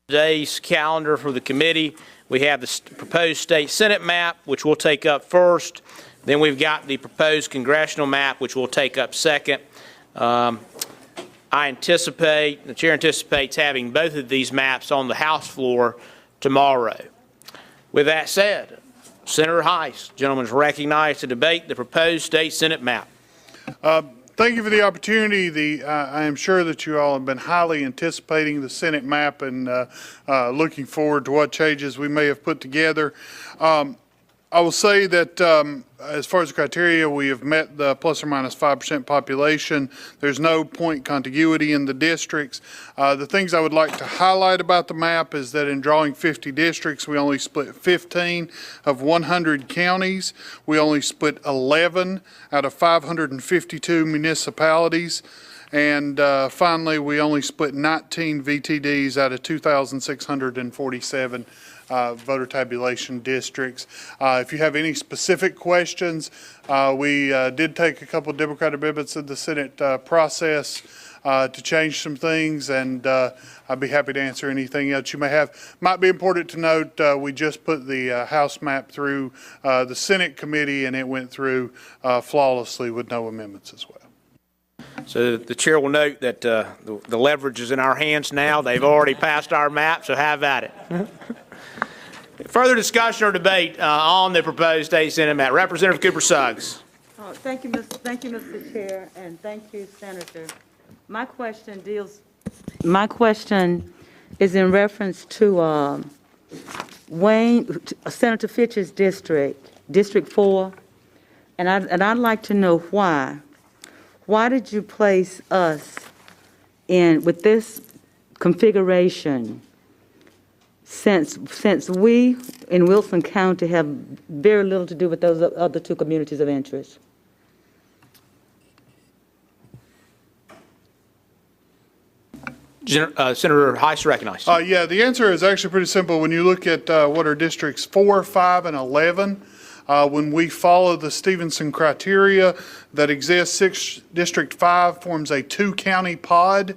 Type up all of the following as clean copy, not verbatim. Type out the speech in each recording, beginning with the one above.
Today's calendar for the committee, we have the proposed state Senate map, which we'll take up first. Then we've got the proposed congressional map, which we'll take up second. The chair anticipates having both of these maps on the House floor tomorrow. With that said, Senator Heiss, gentleman, is recognized to debate the proposed state Senate map. Thank you for the opportunity. I am sure that you all have been highly anticipating the Senate map and looking forward to what changes we may have put together. I will say that as far as the criteria, we have met the plus or minus 5% population. There's no point contiguity in the districts. The things I would like to highlight about the map is that in drawing 50 districts, we only split 15 of 100 counties. We only split 11 out of 552 municipalities. And finally, we only split 19 VTDs out of 2,647 voter tabulation districts. If you have any specific questions, we did take a couple of Democratic amendments in the Senate process to change some things, and I'd be happy to answer anything else you may have. Might be important to note, we just put the House map through the Senate committee, and it went through flawlessly with no amendments as well. So the chair will note that the leverage is in our hands now. They've already passed our map, so have at it. Further discussion or debate on the proposed state Senate map. Representative Cooper Suggs. Thank you, Mr. Chair, and thank you, Senator. My question is in reference to Senator Fitch's district, District 4, and I'd like to know why. Why did you place us in with this configuration? Since we in Wilson County have very little to do with those other two communities of interest. Senator Heiss recognized. Yeah, the answer is actually pretty simple. When you look at what are districts 4, 5, and 11, when we follow the Stevenson criteria that exists, District 5 forms a 2-county pod,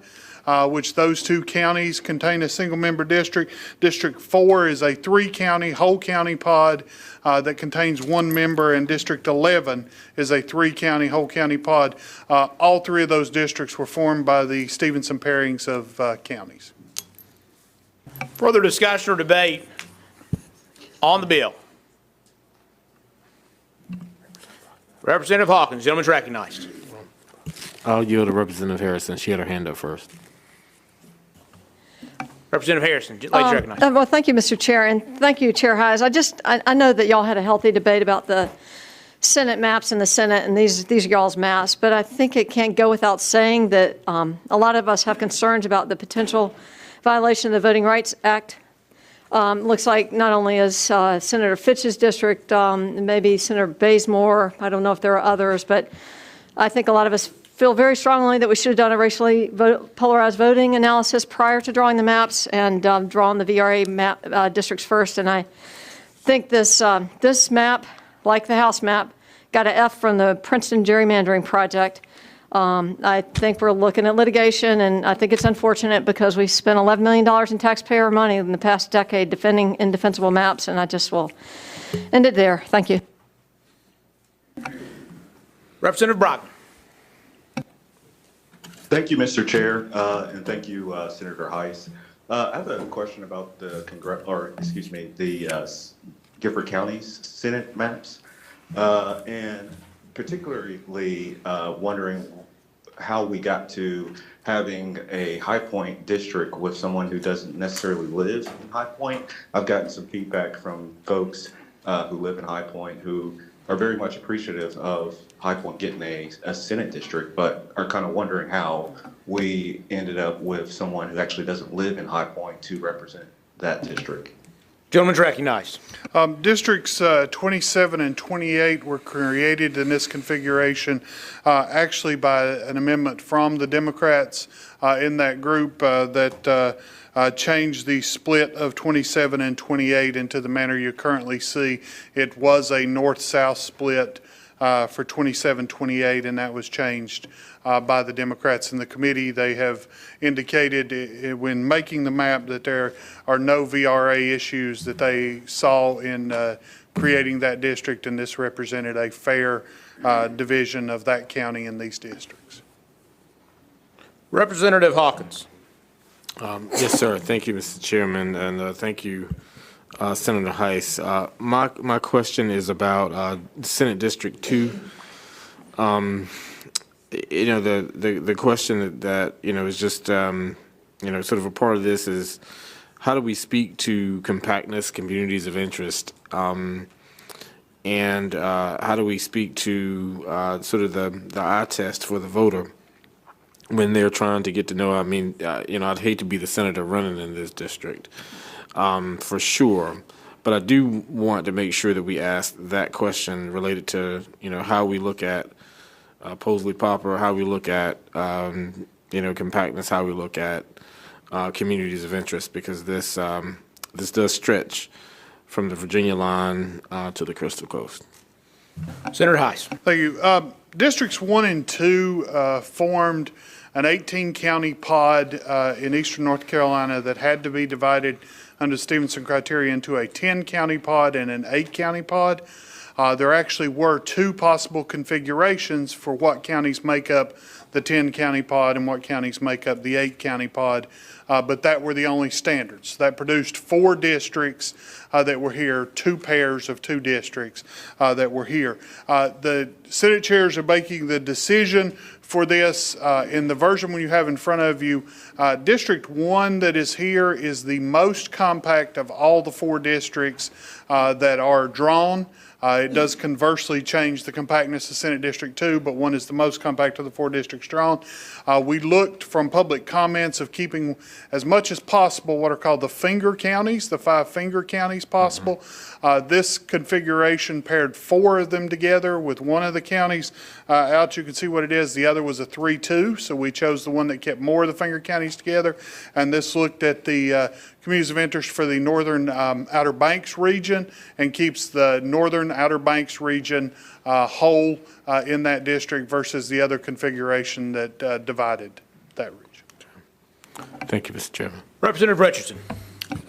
which those 2 counties contain a single-member district. District 4 is a 3-county, whole-county pod that contains 1 member, and District 11 is a 3-county, whole-county pod. All 3 of those districts were formed by the Stevenson pairings of counties. Further discussion or debate on the bill? Representative Hawkins, gentleman's recognized. I'll yield to Representative Harrison. She had her hand up first. Representative Harrison, ladies recognized. Well, thank you, Mr. Chair, and thank you, Chair Heiss. I know that y'all had a healthy debate about the Senate maps in the Senate, and these are y'all's maps, but I think it can't go without saying that a lot of us have concerns about the potential violation of the Voting Rights Act. Looks like not only is Senator Fitch's district, maybe Senator Bazemore, I don't know if there are others, but I think a lot of us feel very strongly that we should have done a racially polarized voting analysis prior to drawing the maps and drawn the VRA map districts first. And I think this map, like the House map, got an F from the Princeton Gerrymandering Project. I think we're looking at litigation, and I think it's unfortunate because we spent $11 million in taxpayer money in the past decade defending indefensible maps, and I just will end it there. Thank you. Representative Brockman. Thank you, Mr. Chair, and thank you, Senator Heiss. I have a question about the Gifford County's Senate maps, and particularly wondering how we got to having a High Point district with someone who doesn't necessarily live in High Point. I've gotten some feedback from folks who live in High Point who are very much appreciative of High Point getting a Senate district, but are kind of wondering how we ended up with someone who actually doesn't live in High Point to represent that district. Gentleman's recognized. Districts 27 and 28 were created in this configuration actually by an amendment from the Democrats in that group that changed the split of 27 and 28 into the manner you currently see. It was a north-south split for 27-28, and that was changed by the Democrats in the committee. They have indicated when making the map that there are no VRA issues that they saw in creating that district, and this represented a fair division of that county in these districts. Representative Hawkins. Yes, sir. Thank you, Mr. Chairman, and thank you, Senator Heiss. My question is about Senate District 2. The question that is just sort of a part of this is how do we speak to compactness, communities of interest, and how do we speak to sort of the eye test for the voter when they're trying to get to know. I mean, I'd hate to be the senator running in this district, for sure. But I do want to make sure that we ask that question related to, how we look at Posley Popper, how we look at, compactness, how we look at communities of interest, because this does stretch from the Virginia line to the Crystal Coast. Senator Heiss. Thank you. Districts 1 and 2 formed an 18-county pod in eastern North Carolina that had to be divided under Stevenson criteria into a 10-county pod and an 8-county pod. There actually were 2 possible configurations for what counties make up the 10-county pod and what counties make up the 8-county pod, but that were the only standards. That produced 4 districts that were here, 2 pairs of 2 districts that were here. The Senate chairs are making the decision for this. In the version you have in front of you, District 1 that is here is the most compact of all the 4 districts that are drawn. It does conversely change the compactness of Senate District 2, but 1 is the most compact of the 4 districts drawn. We looked from public comments of keeping as much as possible what are called the finger counties, the 5 finger counties possible. This configuration paired 4 of them together with one of the counties out. You can see what it is. The other was a 3-2, so we chose the one that kept more of the finger counties together. And this looked at the communities of interest for the northern Outer Banks region and keeps the northern Outer Banks region whole in that district versus the other configuration that divided that region. Thank you, Mr. Chairman. Representative Richardson.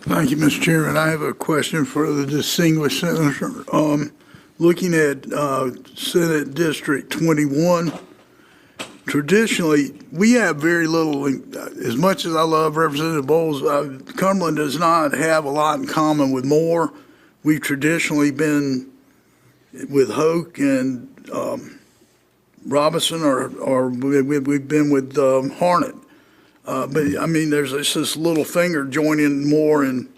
Thank you, Mr. Chairman. I have a question for the distinguished senator. Looking at Senate District 21, traditionally, we have very little, as much as I love Representative Bowles, Cumberland does not have a lot in common with Moore. We've traditionally been with Hoke and Robinson, or we've been with Harnett. But I mean, there's this little finger joining Moore and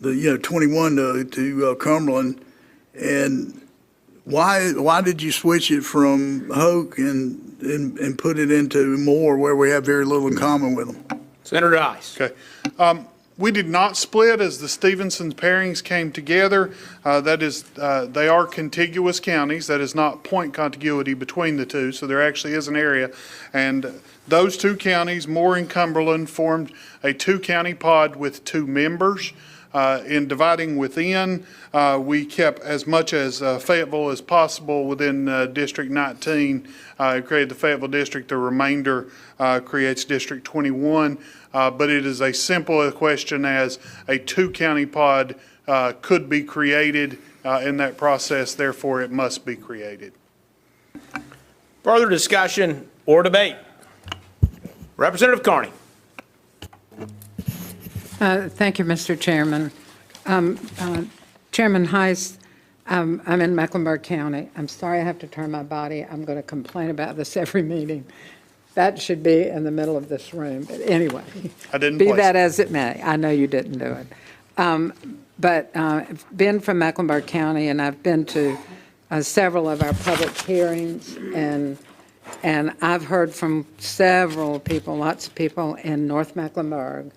the 21 to Cumberland, and why did you switch it from Hoke and put it into Moore, where we have very little in common with them? Senator Heiss. Okay. We did not split as the Stevenson pairings came together. That is, they are contiguous counties. That is not point contiguity between the two, so there actually is an area. And those 2 counties, Moore and Cumberland, formed a 2-county pod with 2 members. In dividing within, we kept as much as Fayetteville as possible within District 19, created the Fayetteville District. The remainder creates District 21. But it is a simple question as a 2-county pod could be created in that process, therefore it must be created. Further discussion or debate? Representative Carney. Thank you, Mr. Chairman. Chairman Heiss, I'm in Mecklenburg County. I'm sorry I have to turn my body. I'm going to complain about this every meeting. That should be in the middle of this room. But anyway, I didn't be place that it. as it may. I know you didn't do it. But I've been from Mecklenburg County, and I've been to several of our public hearings, and I've heard from several people, lots of people in North Mecklenburg.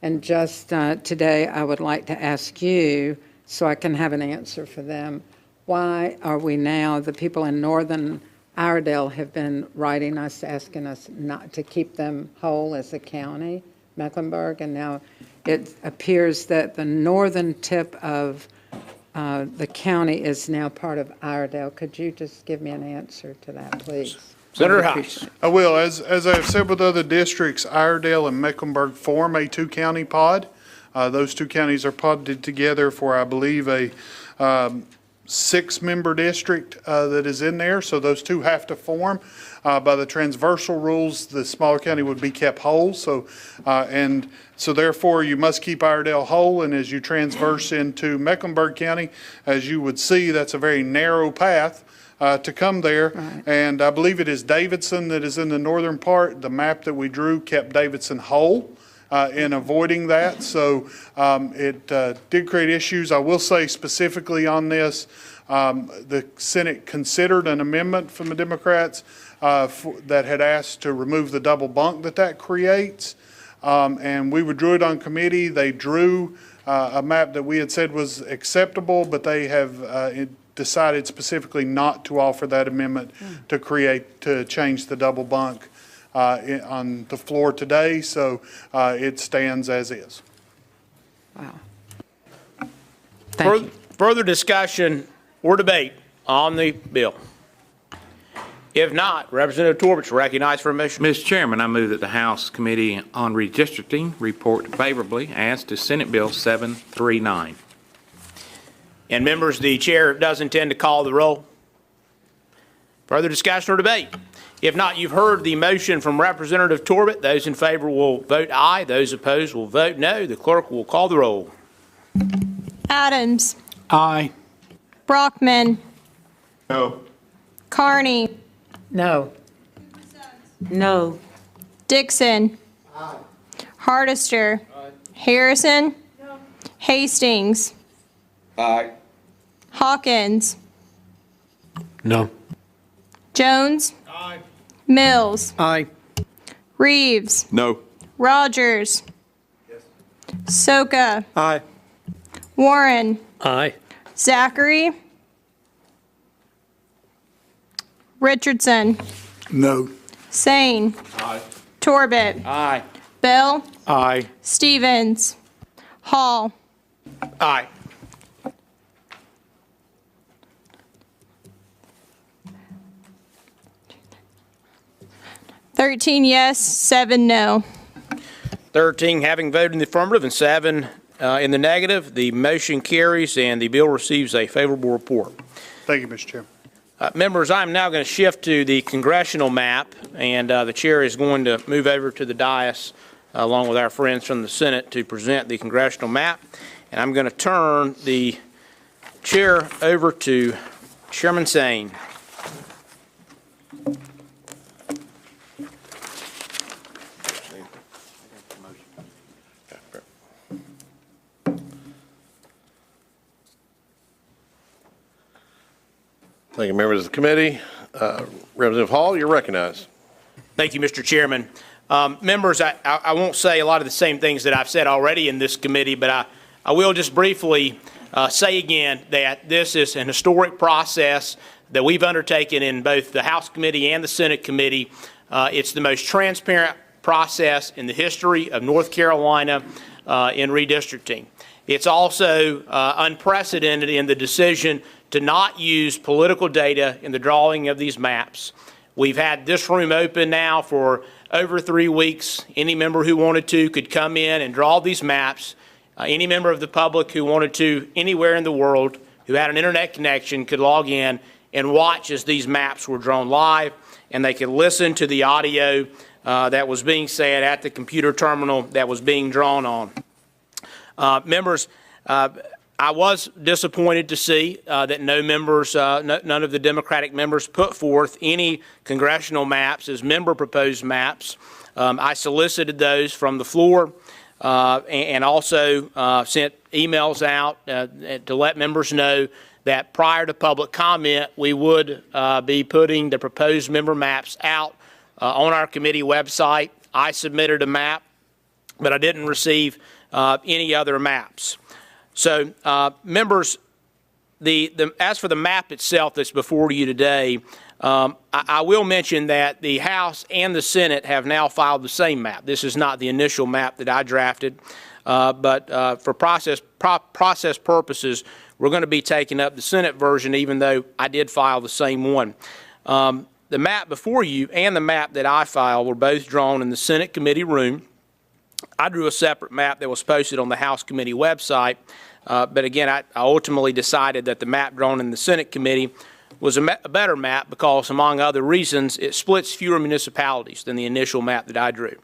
And just today, I would like to ask you, so I can have an answer for them, why are we now, the people in northern Iredell have been writing us, asking us not to keep them whole as a county, Mecklenburg, and now it appears that the northern tip of the county is now part of Iredell. Could you just give me an answer to that, please? Senator I would House. appreciate it. I will. As I have said with other districts, Iredell and Mecklenburg form a two-county pod. Those two counties are podded together for, I believe, a 6-member district that is in there. So those two have to form. By the transversal rules, the smaller county would be kept whole. So, and so therefore, you must keep Iredell whole. And as you transverse into Mecklenburg County, as you would see, that's a very narrow path to come there. Right. And I believe it is Davidson that is in the northern part. The map that we drew kept Davidson whole in avoiding that. So it did create issues. I will say specifically on this, the Senate considered an amendment from the Democrats that had asked to remove the double bunk that creates. And we withdrew it on committee. They drew a map that we had said was acceptable, but they have decided specifically not to offer that amendment to change the double bunk on the floor today. So it stands as is. Wow. Thank you. Further discussion or debate on the bill? If not, Representative Torbert's recognized for a motion. Mr. Chairman, I move that the House Committee on Redistricting report favorably as to Senate Bill 739. And members, the chair does intend to call the roll. Further discussion or debate? If not, you've heard the motion from Representative Torbett. Those in favor will vote aye. Those opposed will vote no. The clerk will call the roll. Adams. Aye. Brockman. No. Carney. No. No. Dixon. Hardister. Harrison. Hastings. Aye. Hawkins. No. Jones. Mills. Aye. Reeves. No. Rogers. Soka. Aye. Warren. Aye. Zachary. Richardson. No. Sane. Torbett. Aye. Bell. Aye. Stevens. Hall. Aye. $13 yes, 7 no. 13 having voted in the affirmative and 7 in the negative, the motion carries and the bill receives a favorable report. Thank you, Mr. Chairman. Members, I'm now going to shift to the congressional map, and the chair is going to move over to the dais along with our friends from the Senate to present the congressional map. And I'm going to turn the chair over to Chairman Sane. Thank you, members of the committee. Representative Hall, you're recognized. Thank you, Mr. Chairman. Members, I won't say a lot of the same things that I've said already in this committee, but I will just briefly say again that this is an historic process that we've undertaken in both the House Committee and the Senate Committee. It's the most transparent process in the history of North Carolina in redistricting. It's also unprecedented in the decision to not use political data in the drawing of these maps. We've had this room open now for over 3 weeks. Any member who wanted to could come in and draw these maps. Any member of the public who wanted to anywhere in the world who had an internet connection could log in and watch as these maps were drawn live, and they could listen to the audio that was being said at the computer terminal that was being drawn on. Members, I was disappointed to see that no members, none of the Democratic members put forth any congressional maps as member-proposed maps. I solicited those from the floor and also sent emails out to let members know that prior to public comment, we would be putting the proposed member maps out on our committee website. I submitted a map, but I didn't receive any other maps. So, members, as for the map itself that's before you today, I will mention that the House and the Senate have now filed the same map. This is not the initial map that I drafted, but for process purposes, we're going to be taking up the Senate version, even though I did file the same one. The map before you and the map that I filed were both drawn in the Senate committee room. I drew a separate map that was posted on the House committee website, but again, I ultimately decided that the map drawn in the Senate committee was a better map because, among other reasons, it splits fewer municipalities than the initial map that I drew.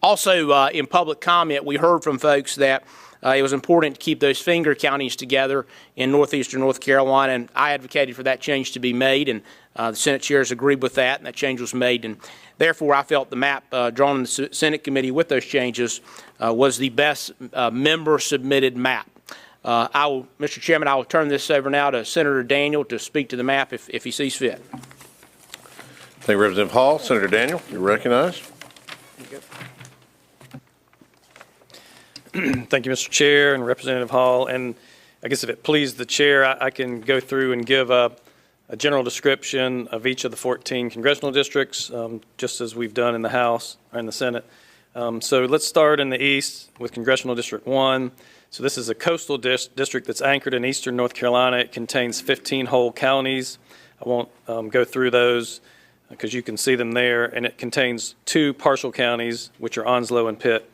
Also, in public comment, we heard from folks that it was important to keep those finger counties together in northeastern North Carolina, and I advocated for that change to be made, and the Senate chairs agreed with that, and that change was made. And therefore, I felt the map drawn in the Senate committee with those changes was the best member-submitted map. Mr. Chairman, I will turn this over now to Senator Daniel to speak to the map if he sees fit. Thank you, Representative Hall. Senator Daniel, you're recognized. Thank you, Mr. Chair and Representative Hall. And I guess if it pleased the chair, I can go through and give a general description of each of the 14 congressional districts, just as we've done in the House or in the Senate. So let's start in the east with Congressional District 1. So this is a coastal district that's anchored in eastern North Carolina. It contains 15 whole counties. I won't go through those because you can see them there. And it contains 2 partial counties, which are Onslow and Pitt.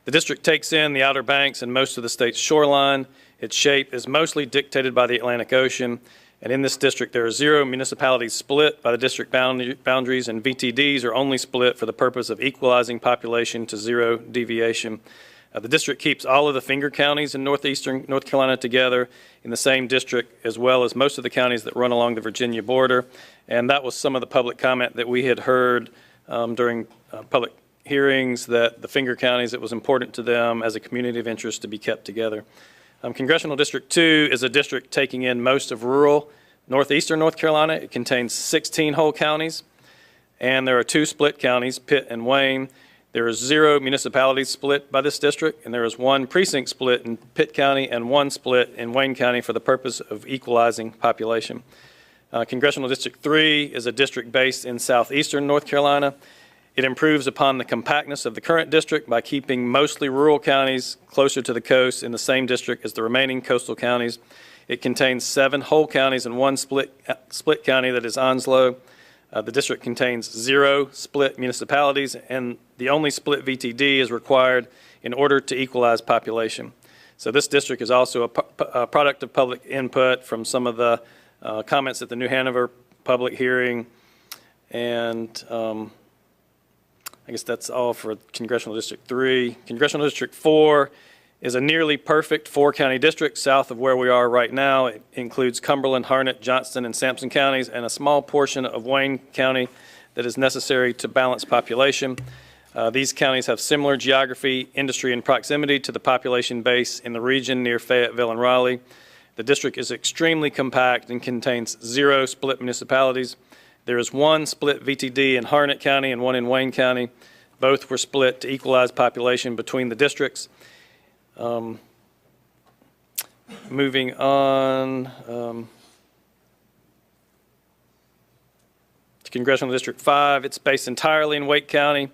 The district takes in the Outer Banks and most of the state's shoreline. Its shape is mostly dictated by the Atlantic Ocean. And in this district, there are 0 municipalities split by the district boundaries, and VTDs are only split for the purpose of equalizing population to 0 deviation. The district keeps all of the finger counties in northeastern North Carolina together in the same district, as well as most of the counties that run along the Virginia border. And that was some of the public comment that we had heard during public hearings, that the finger counties, it was important to them as a community of interest to be kept together. Congressional District 2 is a district taking in most of rural northeastern North Carolina. It contains 16 whole counties, and there are 2 split counties, Pitt and Wayne. There is 0 municipalities split by this district, and there is 1 precinct split in Pitt County and 1 split in Wayne County for the purpose of equalizing population. Congressional District 3 is a district based in southeastern North Carolina. It improves upon the compactness of the current district by keeping mostly rural counties closer to the coast in the same district as the remaining coastal counties. It contains 7 whole counties and 1 split county that is Onslow. The district contains 0 split municipalities, and the only split VTD is required in order to equalize population. So this district is also a product of public input from some of the comments at the New Hanover public hearing, and I guess that's all for Congressional District 3. Congressional District 4 is a nearly perfect 4-county district south of where we are right now. It includes Cumberland, Harnett, Johnston, and Sampson counties, and a small portion of Wayne County that is necessary to balance population. These counties have similar geography, industry, and proximity to the population base in the region near Fayetteville and Raleigh. The district is extremely compact and contains 0 split municipalities. There is 1 split VTD in Harnett County and 1 in Wayne County. Both were split to equalize population between the districts. Moving on to Congressional District 5, it's based entirely in Wake County. It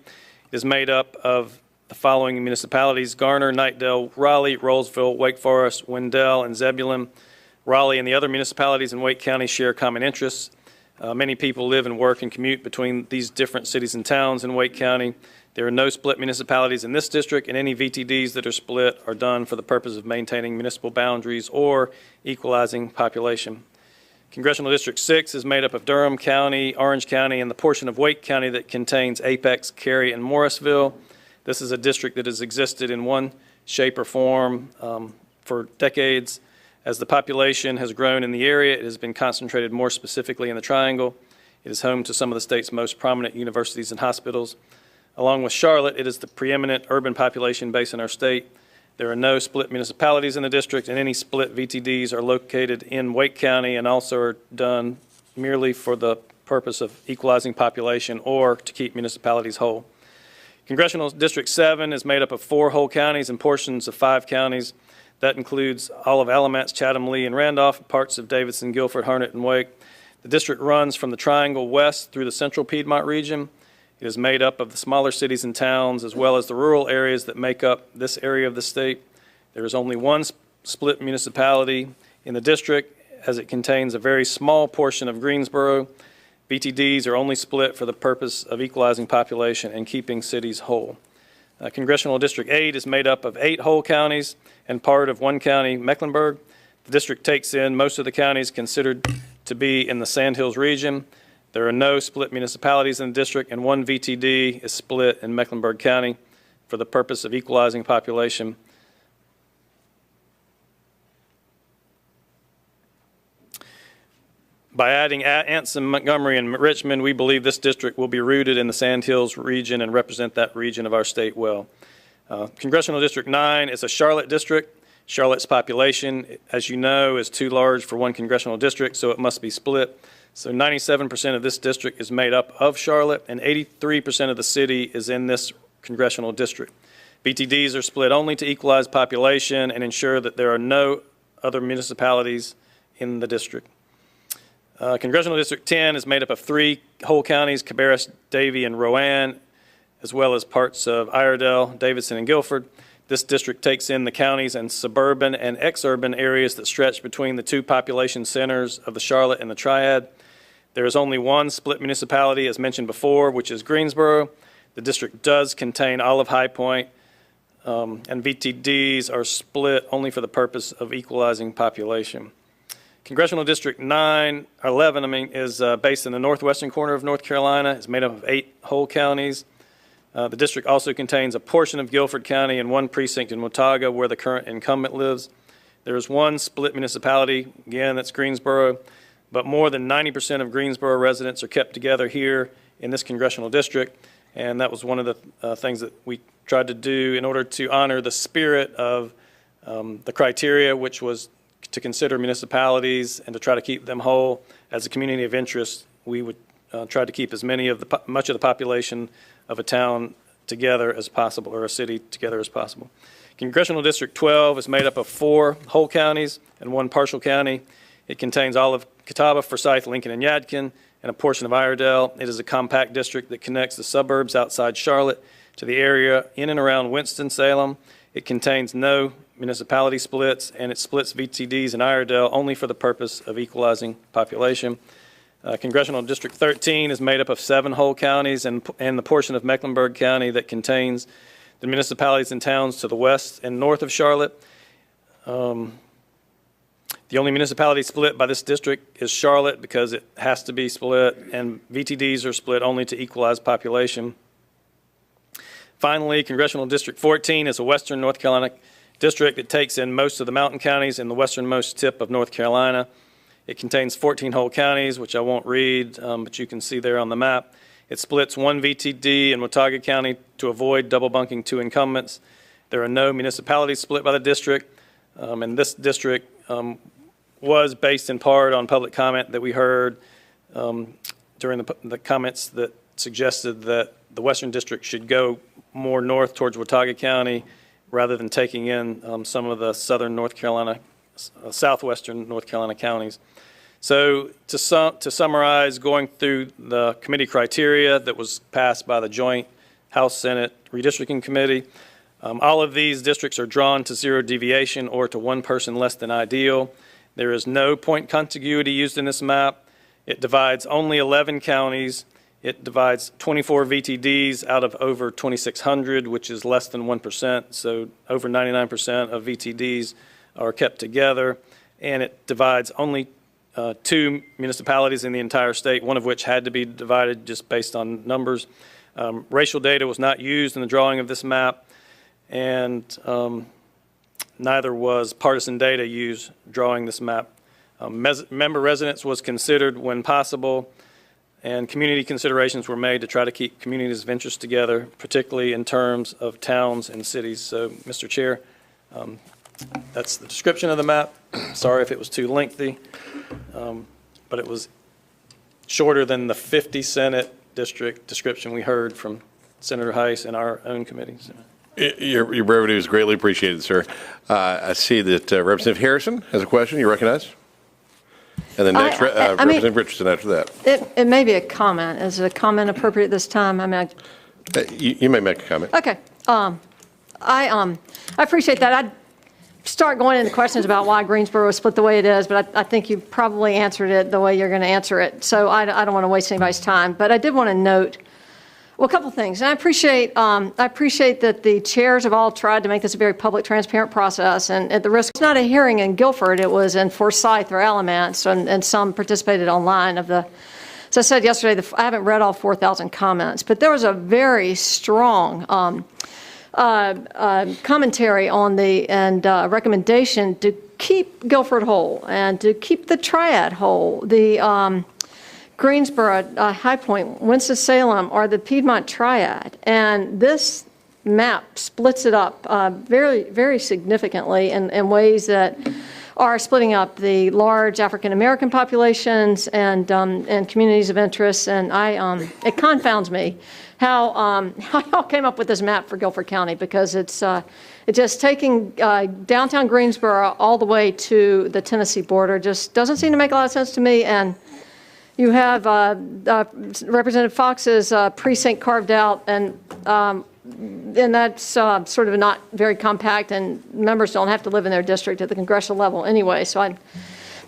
is made up of the following municipalities: Garner, Knightdale, Raleigh, Rollsville, Wake Forest, Wendell, and Zebulon. Raleigh and the other municipalities in Wake County share common interests. Many people live and work and commute between these different cities and towns in Wake County. There are no split municipalities in this district, and any VTDs that are split are done for the purpose of maintaining municipal boundaries or equalizing population. Congressional District 6 is made up of Durham County, Orange County, and the portion of Wake County that contains Apex, Cary, and Morrisville. This is a district that has existed in one shape or form for decades. As the population has grown in the area, it has been concentrated more specifically in the Triangle. It is home to some of the state's most prominent universities and hospitals. Along with Charlotte, it is the preeminent urban population base in our state. There are no split municipalities in the district, and any split VTDs are located in Wake County and also are done merely for the purpose of equalizing population or to keep municipalities whole. Congressional District 7 is made up of 4 whole counties and portions of 5 counties. That includes all of Alamance, Chatham, Lee, and Randolph, parts of Davidson, Guilford, Harnett, and Wake. The district runs from the Triangle west through the central Piedmont region. It is made up of the smaller cities and towns, as well as the rural areas that make up this area of the state. There is only one split municipality in the district, as it contains a very small portion of Greensboro. VTDs are only split for the purpose of equalizing population and keeping cities whole. Congressional District 8 is made up of 8 whole counties and part of one county, Mecklenburg. The district takes in most of the counties considered to be in the Sandhills region. There are no split municipalities in the district, and one VTD is split in Mecklenburg County for the purpose of equalizing population. By adding Anson, Montgomery, and Richmond, we believe this district will be rooted in the Sandhills region and represent that region of our state well. Congressional District 9 is a Charlotte district. Charlotte's population, as you know, is too large for one congressional district, so it must be split. So 97% of this district is made up of Charlotte, and 83% of the city is in this congressional district. BTDs are split only to equalize population and ensure that there are no other municipalities in the district. Congressional District 10 is made up of 3 whole counties, Cabarrus, Davie, and Rowan, as well as parts of Iredell, Davidson, and Guilford. This district takes in the counties and suburban and exurban areas that stretch between the 2 population centers of the Charlotte and the Triad. There is only one split municipality, as mentioned before, which is Greensboro. The district does contain all of High Point, and VTDs are split only for the purpose of equalizing population. Congressional District 11 is based in the northwestern corner of North Carolina. It's made up of 8 whole counties. The district also contains a portion of Guilford County and one precinct in Watauga where the current incumbent lives. There is one split municipality, again, that's Greensboro, but more than 90% of Greensboro residents are kept together here in this congressional district, and that was one of the things that we tried to do in order to honor the spirit of the criteria, which was to consider municipalities and to try to keep them whole. As a community of interest, we would try to keep as much of the population of a town together as possible, or a city together as possible. Congressional District 12 is made up of 4 whole counties and 1 partial county. It contains all of Catawba, Forsyth, Lincoln, and Yadkin, and a portion of Iredell. It is a compact district that connects the suburbs outside Charlotte to the area in and around Winston-Salem. It contains no municipality splits, and it splits VTDs in Iredell only for the purpose of equalizing population. Congressional District 13 is made up of 7 whole counties and the portion of Mecklenburg County that contains the municipalities and towns to the west and north of Charlotte. The only municipality split by this district is Charlotte because it has to be split, and VTDs are split only to equalize population. Finally, Congressional District 14 is a western North Carolina district that takes in most of the mountain counties in the westernmost tip of North Carolina. It contains 14 whole counties, which I won't read, but you can see there on the map. It splits 1 VTD in Watauga County to avoid double bunking 2 incumbents. There are no municipalities split by the district, and this district was based in part on public comment that we heard during the comments that suggested that the Western District should go more north towards Watauga County rather than taking in some of the southern North Carolina, southwestern North Carolina counties. So to summarize, going through the committee criteria that was passed by the Joint House-Senate Redistricting Committee, all of these districts are drawn to 0 deviation or to 1 person less than ideal. There is no point contiguity used in this map. It divides only 11 counties. It divides 24 VTDs out of over 2,600, which is less than 1%. So over 99% of VTDs are kept together. And it divides only 2 municipalities in the entire state, one of which had to be divided just based on numbers. Racial data was not used in the drawing of this map, and neither was partisan data used drawing this map. Member residence was considered when possible, and community considerations were made to try to keep communities of interest together, particularly in terms of towns and cities. So, Mr. Chair, that's the description of the map. Sorry if it was too lengthy, but it was shorter than the 50 Senate district description we heard from Senator Heiss and our own committee. So. Your brevity is greatly appreciated, sir. I see that Representative Harrison has a question. You recognize? And then next, I mean- Representative Richardson after that. It may be a comment. Is a comment appropriate this time? I mean, You may make a comment. okay. I appreciate that. I'd start going into questions about why Greensboro was split the way it is, but I think you probably answered it the way you're going to answer it. So I don't want to waste anybody's time. But I did want to note, well, a couple things. And I appreciate that the chairs have all tried to make this a very public, transparent process. And at the risk, it's not a hearing in Guilford. It was in Forsyth or Alamance, and some participated online of the. As I said yesterday, I haven't read all 4,000 comments, but there was a very strong commentary on and recommendation to keep Guilford whole and to keep the triad whole. The Greensboro, High Point, Winston-Salem are the Piedmont triad, and this map splits it up very, very significantly in ways that are splitting up the large African-American populations and communities of interest. And it confounds me how y'all came up with this map for Guilford County, because it's just taking downtown Greensboro all the way to the Tennessee border just doesn't seem to make a lot of sense to me. And you have Representative Fox's precinct carved out, and that's sort of not very compact, and members don't have to live in their district at the congressional level anyway. So I'm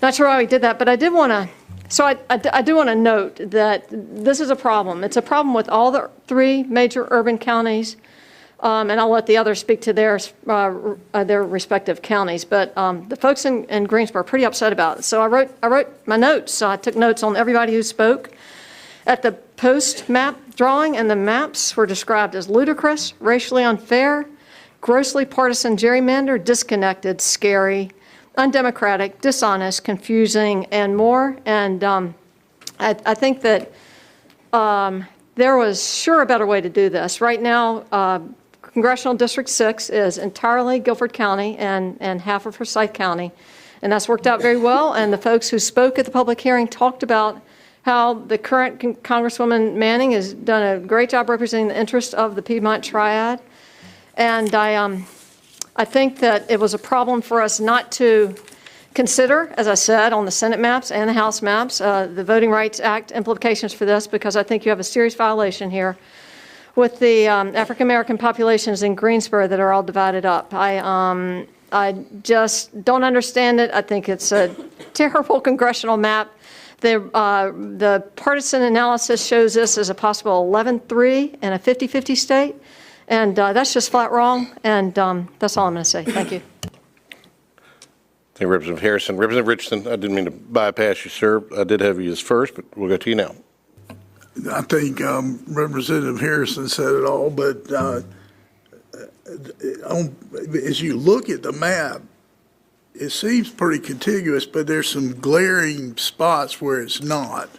not sure why we did that, but I did want to. So I do want to note that this is a problem. It's a problem with all the 3 major urban counties, and I'll let the others speak to their respective counties. But the folks in Greensboro are pretty upset about it. So I wrote my notes. So I took notes on everybody who spoke at the post-map drawing, and the maps were described as ludicrous, racially unfair, grossly partisan gerrymander, disconnected, scary, undemocratic, dishonest, confusing, and more. And I think that there was sure a better way to do this. Right now, Congressional District 6 is entirely Guilford County and half of Forsyth County, and that's worked out very well. And the folks who spoke at the public hearing talked about how the current Congresswoman Manning has done a great job representing the interests of the Piedmont Triad. And I think that it was a problem for us not to consider, as I said, on the Senate maps and the House maps, the Voting Rights Act implications for this, because I think you have a serious violation here with the African-American populations in Greensboro that are all divided up. I just don't understand it. I think it's a terrible congressional map. The partisan analysis shows this as a possible 11-3 in a 50-50 state, and that's just flat wrong, and that's all I'm going to say. Thank you. Thank you, Representative Harrison. Representative Richardson, I didn't mean to bypass you, sir. I did have you as first, but we'll go to you now. I think Representative Harrison said it all, but as you look at the map, it seems pretty contiguous, but there's some glaring spots where it's not.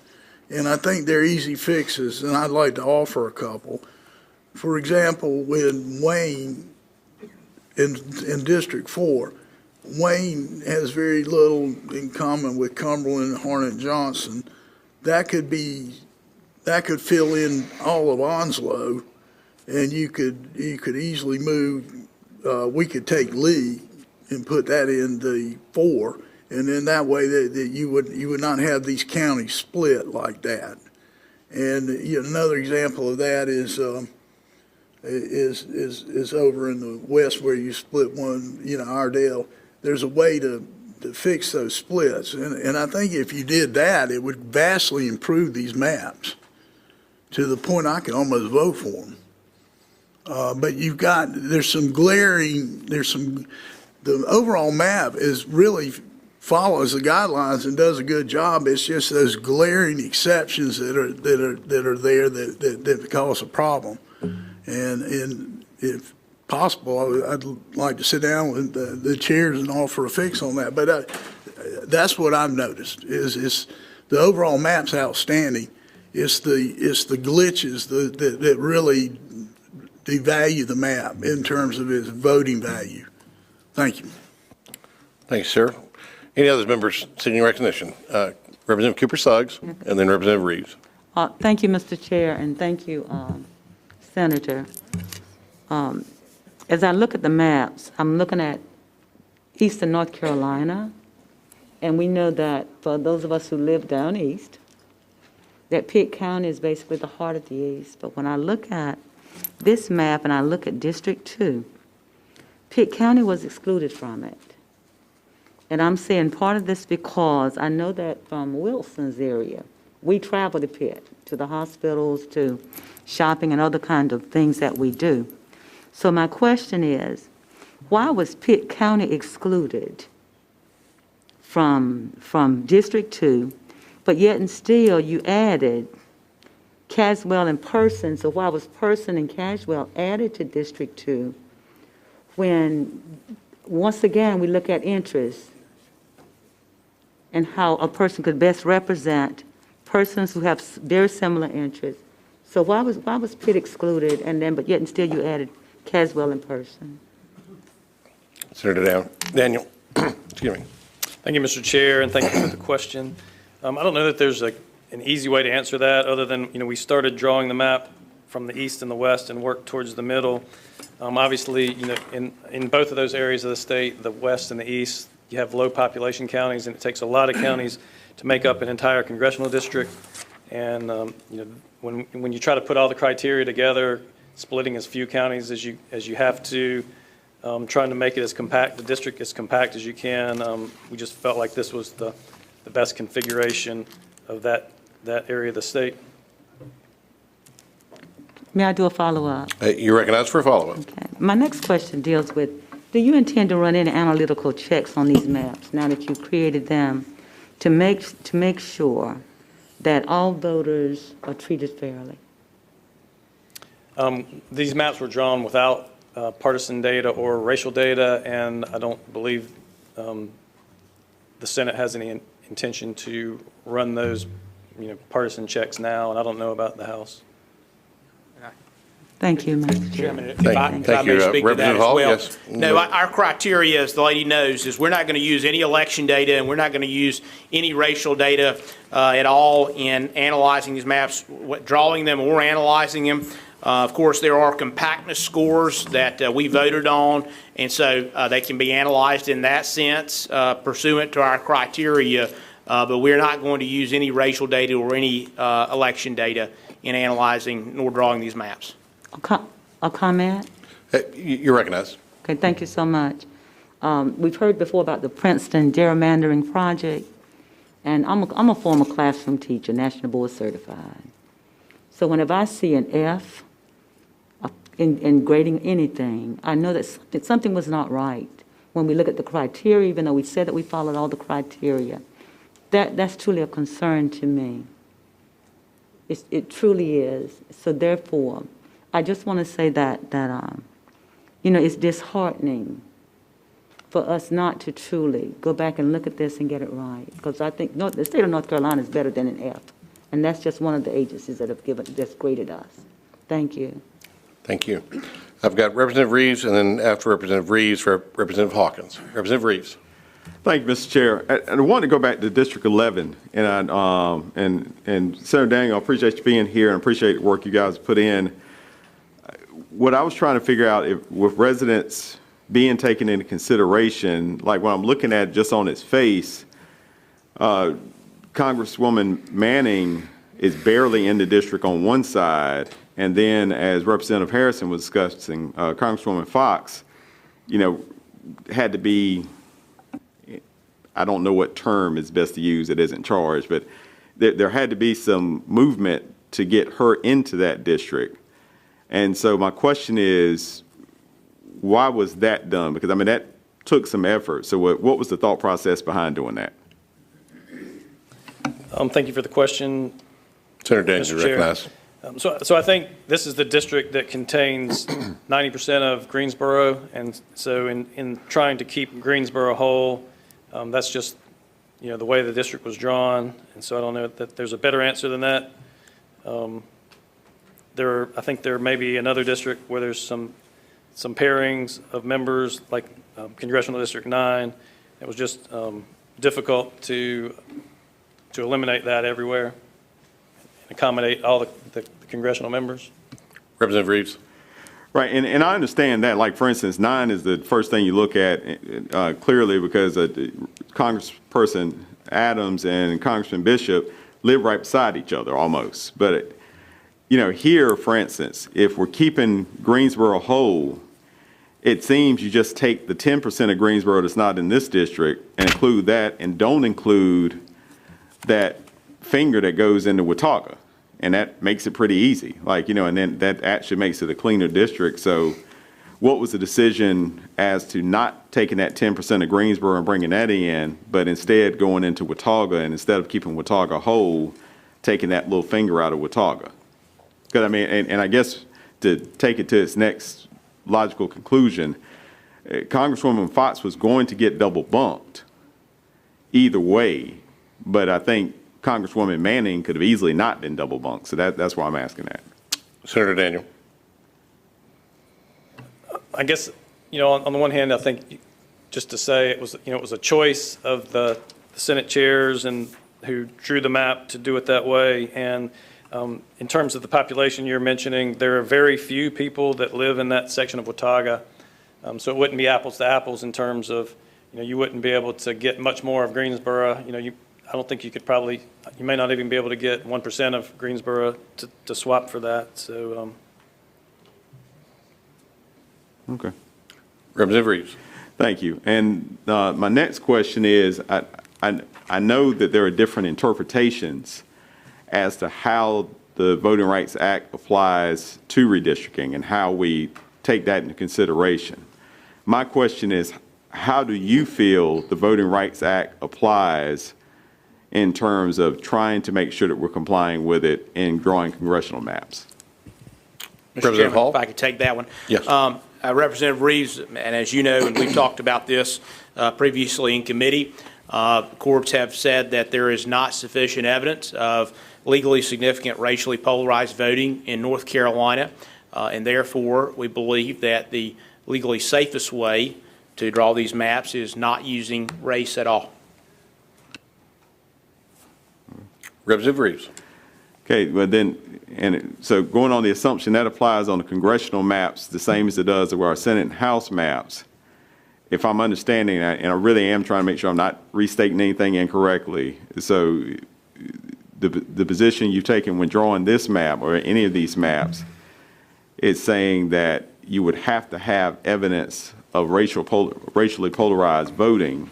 And I think they're easy fixes, and I'd like to offer a couple. For example, when Wayne, in District 4, Wayne has very little in common with Cumberland and Harnett-Johnson. That could fill in all of Onslow, and you could easily move, we could take Lee and put that in the 4, and then that way that you would not have these counties split like that. And another example of that is over in the west where you split one, Iredell. There's a way to fix those splits, and I think if you did that, it would vastly improve these maps to the point I could almost vote for them. But the overall map follows the guidelines and does a good job. It's just those glaring exceptions that are there that cause a problem. And if possible, I'd like to sit down with the chairs and offer a fix on that. But that's what I've noticed is the overall map's outstanding. It's the glitches that really devalue the map in terms of its voting value. Thank you. Thanks, sir. Any other members seeking recognition? Representative Cooper Suggs, and then Representative Reeves. Thank you, Mr. Chair, and thank you, Senator. As I look at the maps, I'm looking at eastern North Carolina And we know that for those of us who live down east, that Pitt County is basically the heart of the east. But when I look at this map and I look at District 2, Pitt County was excluded from it. And I'm saying part of this because I know that from Wilson's area, we travel to Pitt, to the hospitals, to shopping and other kind of things that we do. So my question is, why was Pitt County excluded from District 2, but yet and still you added Caswell and Person? So why was Person and Caswell added to District 2 when, once again, we look at interest and how a person could best represent persons who have very similar interests? So why was Pitt excluded, and then, but yet and still you added Caswell and Person? Senator Down. Daniel, excuse me. Thank you, Mr. Chair, and thank you for the question. I don't know that there's an easy way to answer that, other than, we started drawing the map from the east and the west and worked towards the middle. Obviously, in both of those areas of the state, the west and the east, you have low population counties, and it takes a lot of counties to make up an entire congressional district. And when you try to put all the criteria together, splitting as few counties as you have to, trying to make it as compact, the district as compact as you can, we just felt like this was the best configuration of that area of the state. May I do a follow-up? You recognize for a follow-up. Okay. My next question deals with, do you intend to run any analytical checks on these maps now that you've created them to make sure that all voters are treated fairly? These maps were drawn without partisan data or racial data, and I don't believe the Senate has any intention to run those, partisan checks now, and I don't know about the House. Thank you, Mr. Chairman, Chairman. if I may speak to that as Representative Hall, well. yes. No, our criteria, as the lady knows, is we're not going to use any election data, and we're not going to use any racial data at all in analyzing these maps, drawing them or analyzing them. Of course, there are compactness scores that we voted on, and so they can be analyzed in that sense pursuant to our criteria, but we're not going to use any racial data or any election data in analyzing nor drawing these maps. A comment? You recognize. Okay, thank you so much. We've heard before about the Princeton gerrymandering project, and I'm a former classroom teacher, National Board Certified. So whenever I see an F in grading anything, I know that something was not right. When we look at the criteria, even though we said that we followed all the criteria, that's truly a concern to me. It truly is. So therefore, I just want to say that it's disheartening for us not to truly go back and look at this and get it right. Because I think the state of North Carolina is better than an F. And that's just one of the agencies that have just graded us. Thank you. Thank you. I've got Representative Reeves, and then after Representative Reeves, Representative Hawkins. Representative Reeves. Thank you, Mr. Chair. I want to go back to District 11, and Senator Daniel, I appreciate you being here and appreciate the work you guys put in. What I was trying to figure out, if with residents being taken into consideration, like when I'm looking at just on its face, Congresswoman Manning is barely in the district on one side, and then as Representative Harrison was discussing, Congresswoman Fox, had to be, I don't know what term is best to use, it isn't charged, but there had to be some movement to get her into that district. And so my question is, why was that done? Because, that took some effort. So what was the thought process behind doing that? Thank you for the question, Senator Daniels, Mr. you Chair. recognize. So I think this is the district that contains 90% of Greensboro, and so in trying to keep Greensboro whole, that's just, the way the district was drawn, and so I don't know that there's a better answer than that. I think there may be another district where there's some pairings of members, like Congressional District 9. It was just difficult to eliminate that everywhere and accommodate all the congressional members. Representative Reeves. Right, and I understand that. Like, for instance, 9 is the first thing you look at clearly because Congressperson Adams and Congressman Bishop live right beside each other almost. But, here, for instance, if we're keeping Greensboro whole, it seems you just take the 10% of Greensboro that's not in this district and include that, and don't include that finger that goes into Watauga. And that makes it pretty easy, and then that actually makes it a cleaner district. So what was the decision as to not taking that 10% of Greensboro and bringing that in, but instead going into Watauga, and instead of keeping Watauga whole, taking that little finger out of Watauga? Because, and I guess to take it to its next logical conclusion, Congresswoman Fox was going to get double bumped either way, but I think Congresswoman Manning could have easily not been double bunked. So that's why I'm asking that. Senator Daniel. I guess, on the one hand, I think just to say it was, it was a choice of the Senate chairs and who drew the map to do it that way. And in terms of the population you're mentioning, there are very few people that live in that section of Watauga. So it wouldn't be apples to apples in terms of, you wouldn't be able to get much more of Greensboro. I don't think you could probably, you may not even be able to get 1% of Greensboro to swap for that. So, Okay. Representative Reeves. Thank you. And my next question is, I know that there are different interpretations as to how the Voting Rights Act applies to redistricting and how we take that into consideration. My question is, how do you feel the Voting Rights Act applies in terms of trying to make sure that we're complying with it in drawing congressional maps? Mr. Representative Chairman, Hall? if I could take that one. Yes. Representative Reeves, and as you know, and we've talked about this previously in committee, courts have said that there is not sufficient evidence of legally significant racially polarized voting in North Carolina, and therefore we believe that the legally safest way to draw these maps is not using race at all. Representative Reeves. Okay, well then, so going on the assumption that applies on the congressional maps the same as it does with our Senate and House maps, if I'm understanding that, and I really am trying to make sure I'm not restating anything incorrectly, so the position you've taken when drawing this map or any of these maps is saying that you would have to have evidence of racially polarized voting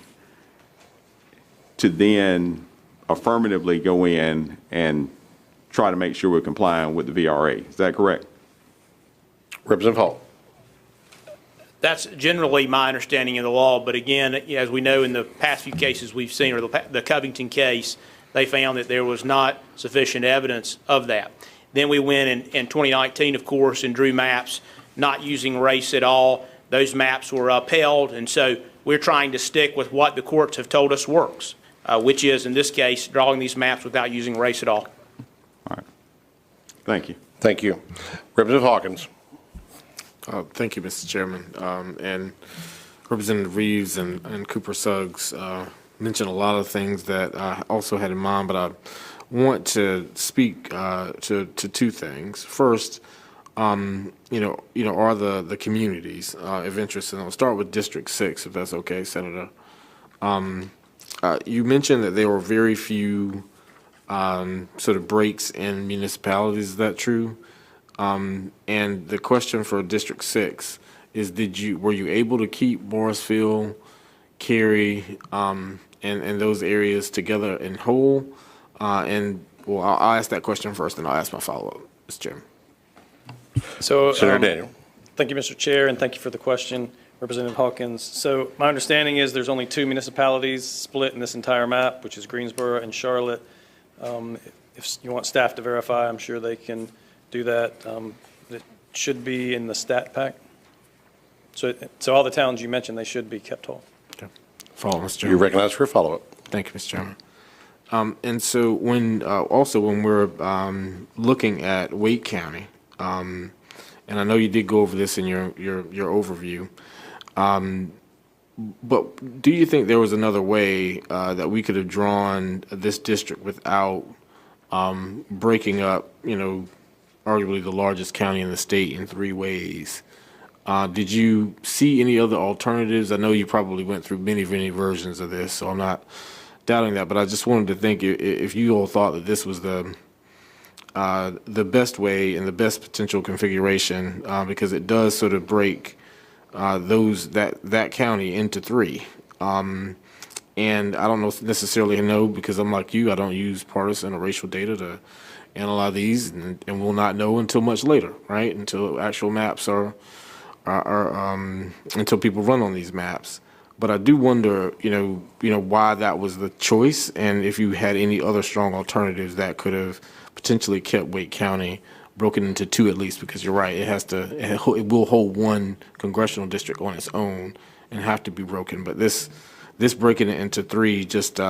to then affirmatively go in and try to make sure we're complying with the VRA. Is that correct? Representative Hall. That's generally my understanding of the law, but again, as we know in the past few cases we've seen, or the Covington case, they found that there was not sufficient evidence of that. Then we went in 2019, of course, and drew maps not using race at all. Those maps were upheld, and so we're trying to stick with what the courts have told us works, which is, in this case, drawing these maps without using race at all. All right. Thank you. Thank you. Representative Hawkins. Thank you, Mr. Chairman. And Representative Reeves and Cooper Suggs mentioned a lot of things that I also had in mind, but I want to speak to two things. First, are the communities of interest, and I'll start with District 6, if that's okay, Senator. You mentioned that there were very few sort of breaks in municipalities. Is that true? And the question for District 6 is, were you able to keep Morrisville, Cary, and those areas together in whole? Well, I'll ask that question first, and I'll ask my follow-up, Mr. Chairman. So, Senator Daniel. Thank you, Mr. Chair, and thank you for the question, Representative Hawkins. So my understanding is there's only two municipalities split in this entire map, which is Greensboro and Charlotte. If you want staff to verify, I'm sure they can do that. It should be in the stat pack. So all the towns you mentioned, they should be kept whole. Okay. Follow, Mr. Chairman. You're recognized for a follow-up. Thank you, Mr. Chairman. And so when we're looking at Wake County, and I know you did go over this in your overview, but do you think there was another way that we could have drawn this district without breaking up, arguably the largest county in the state in three ways? Did you see any other alternatives? I know you probably went through many, many versions of this, so I'm not doubting that, but I just wanted to think if you all thought that this was the best way and the best potential configuration, because it does sort of break that county into three. And I don't necessarily know, because I'm like you, I don't use partisan or racial data to analyze these, and we'll not know until much later, right? Until actual maps are until people run on these maps. But I do wonder, why that was the choice, and if you had any other strong alternatives that could have potentially kept Wake County broken into two at least, because you're right, it will hold one congressional district on its own and have to be broken. But this breaking it into three just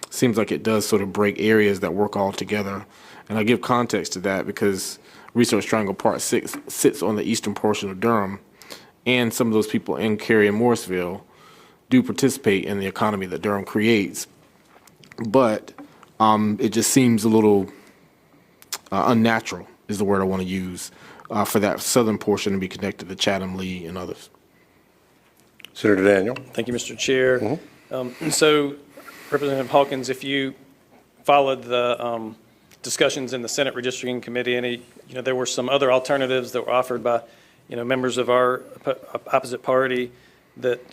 seems like it does sort of break areas that work all together. And I give context to that because Research Triangle Part 6 sits on the eastern portion of Durham, and some of those people in Cary and Morrisville do participate in the economy that Durham creates. But it just seems a little unnatural, is the word I want to use, for that southern portion to be connected to Chatham, Lee, and others. Senator Daniel. Thank you, Mr. Chair. So, Representative Hawkins, if you followed the discussions in the Senate Redistricting Committee, there were some other alternatives that were offered by, members of our opposite party that,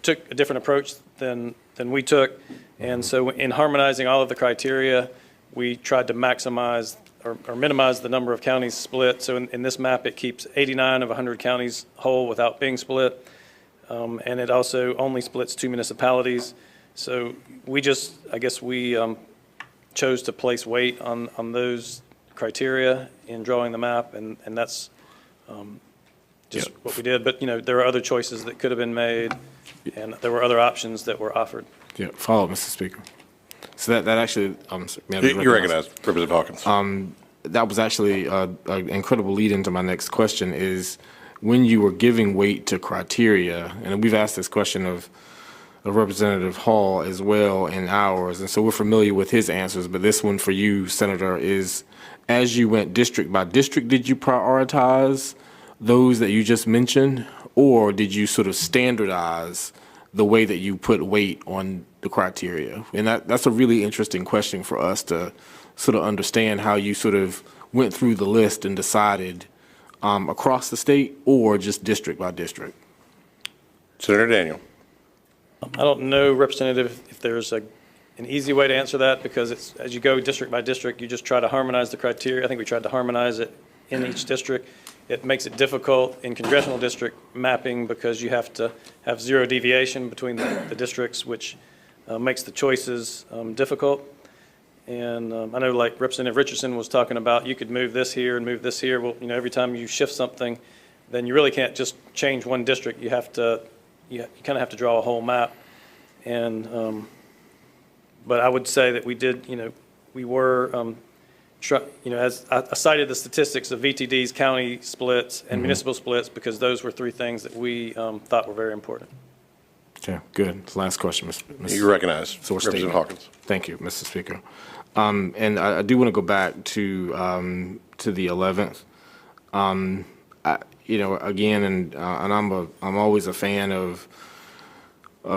took a different approach than we took. And so in harmonizing all of the criteria, we tried to maximize or minimize the number of counties split. So in this map, it keeps 89 of 100 counties whole without being split. And it also only splits 2 municipalities. So we chose to place weight on those criteria in drawing the map, and that's just what we did. But, there are other choices that could have been made, and there were other options that were offered. Yeah, follow up, Mr. Speaker. So that actually, You recognize Representative Hawkins. That was actually an incredible lead into my next question is when you were giving weight to criteria, and we've asked this question of Representative Hall as well in ours, and so we're familiar with his answers, but this one for you, Senator, is as you went district by district, did you prioritize those that you just mentioned, or did you sort of standardize the way that you put weight on the criteria? And that's a really interesting question for us to sort of understand how you sort of went through the list and decided across the state or just district by district. Senator Daniel. I don't know, Representative, if there's an easy way to answer that, because it's as you go district by district, you just try to harmonize the criteria. I think we tried to harmonize it in each district. It makes it difficult in congressional district mapping because you have to have zero deviation between the districts, which makes the choices difficult. And I know, like Representative Richardson was talking about, you could move this here and move this here. Well, every time you shift something, then you really can't just change one district. You have to, you kind of have to draw a whole map. And but I would say that we did, we were, as I cited the statistics of VTDs, county splits, and municipal splits, because those were three things that we thought were very important. Okay, good. Last question, Mr. You recognize Source Representative statement. Hawkins. Thank you, Mr. Speaker. And I do want to go back to the 11th. Again, and I'm always a fan of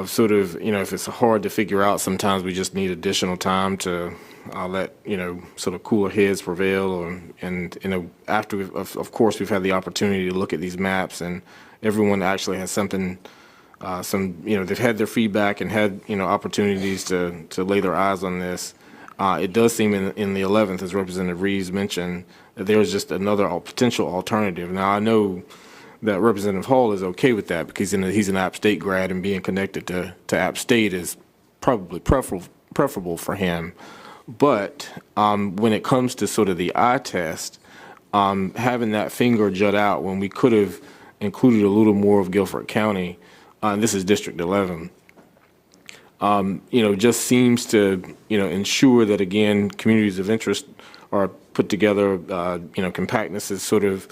sort of, if it's hard to figure out, sometimes we just need additional time to let, sort of cooler heads prevail. After, of course, we've had the opportunity to look at these maps, and everyone actually has something, they've had their feedback and had, opportunities to lay their eyes on this. It does seem in the 11th, as Representative Reeves mentioned, that there's just another potential alternative. Now, I know that Representative Hall is okay with that because he's an App State grad, and being connected to App State is probably preferable for him. But when it comes to sort of the eye test, having that finger jut out when we could have included a little more of Guilford County, and this is District 11, just seems to, ensure that, again, communities of interest are put together, compactness is sort of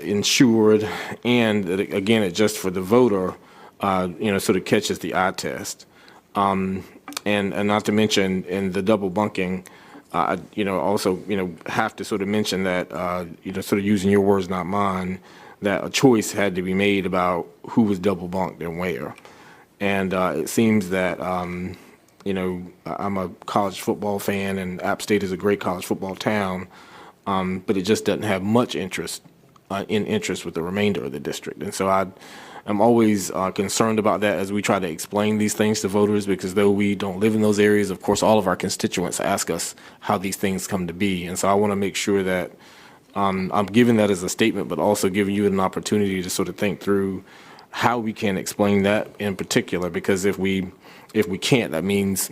ensured, and that, again, it just for the voter, sort of catches the eye test. And not to mention in the double bunking, also, have to sort of mention that, sort of using your words, not mine, that a choice had to be made about who was double bunked and where. And it seems that, you know, I'm a college football fan, and App State is a great college football town, but it just doesn't have much interest with the remainder of the district. And so I'm always concerned about that as we try to explain these things to voters, because though we don't live in those areas, of course, all of our constituents ask us how these things come to be. And so I want to make sure that I'm giving that as a statement, but also giving you an opportunity to sort of think through how we can explain that in particular, because if we can't, that means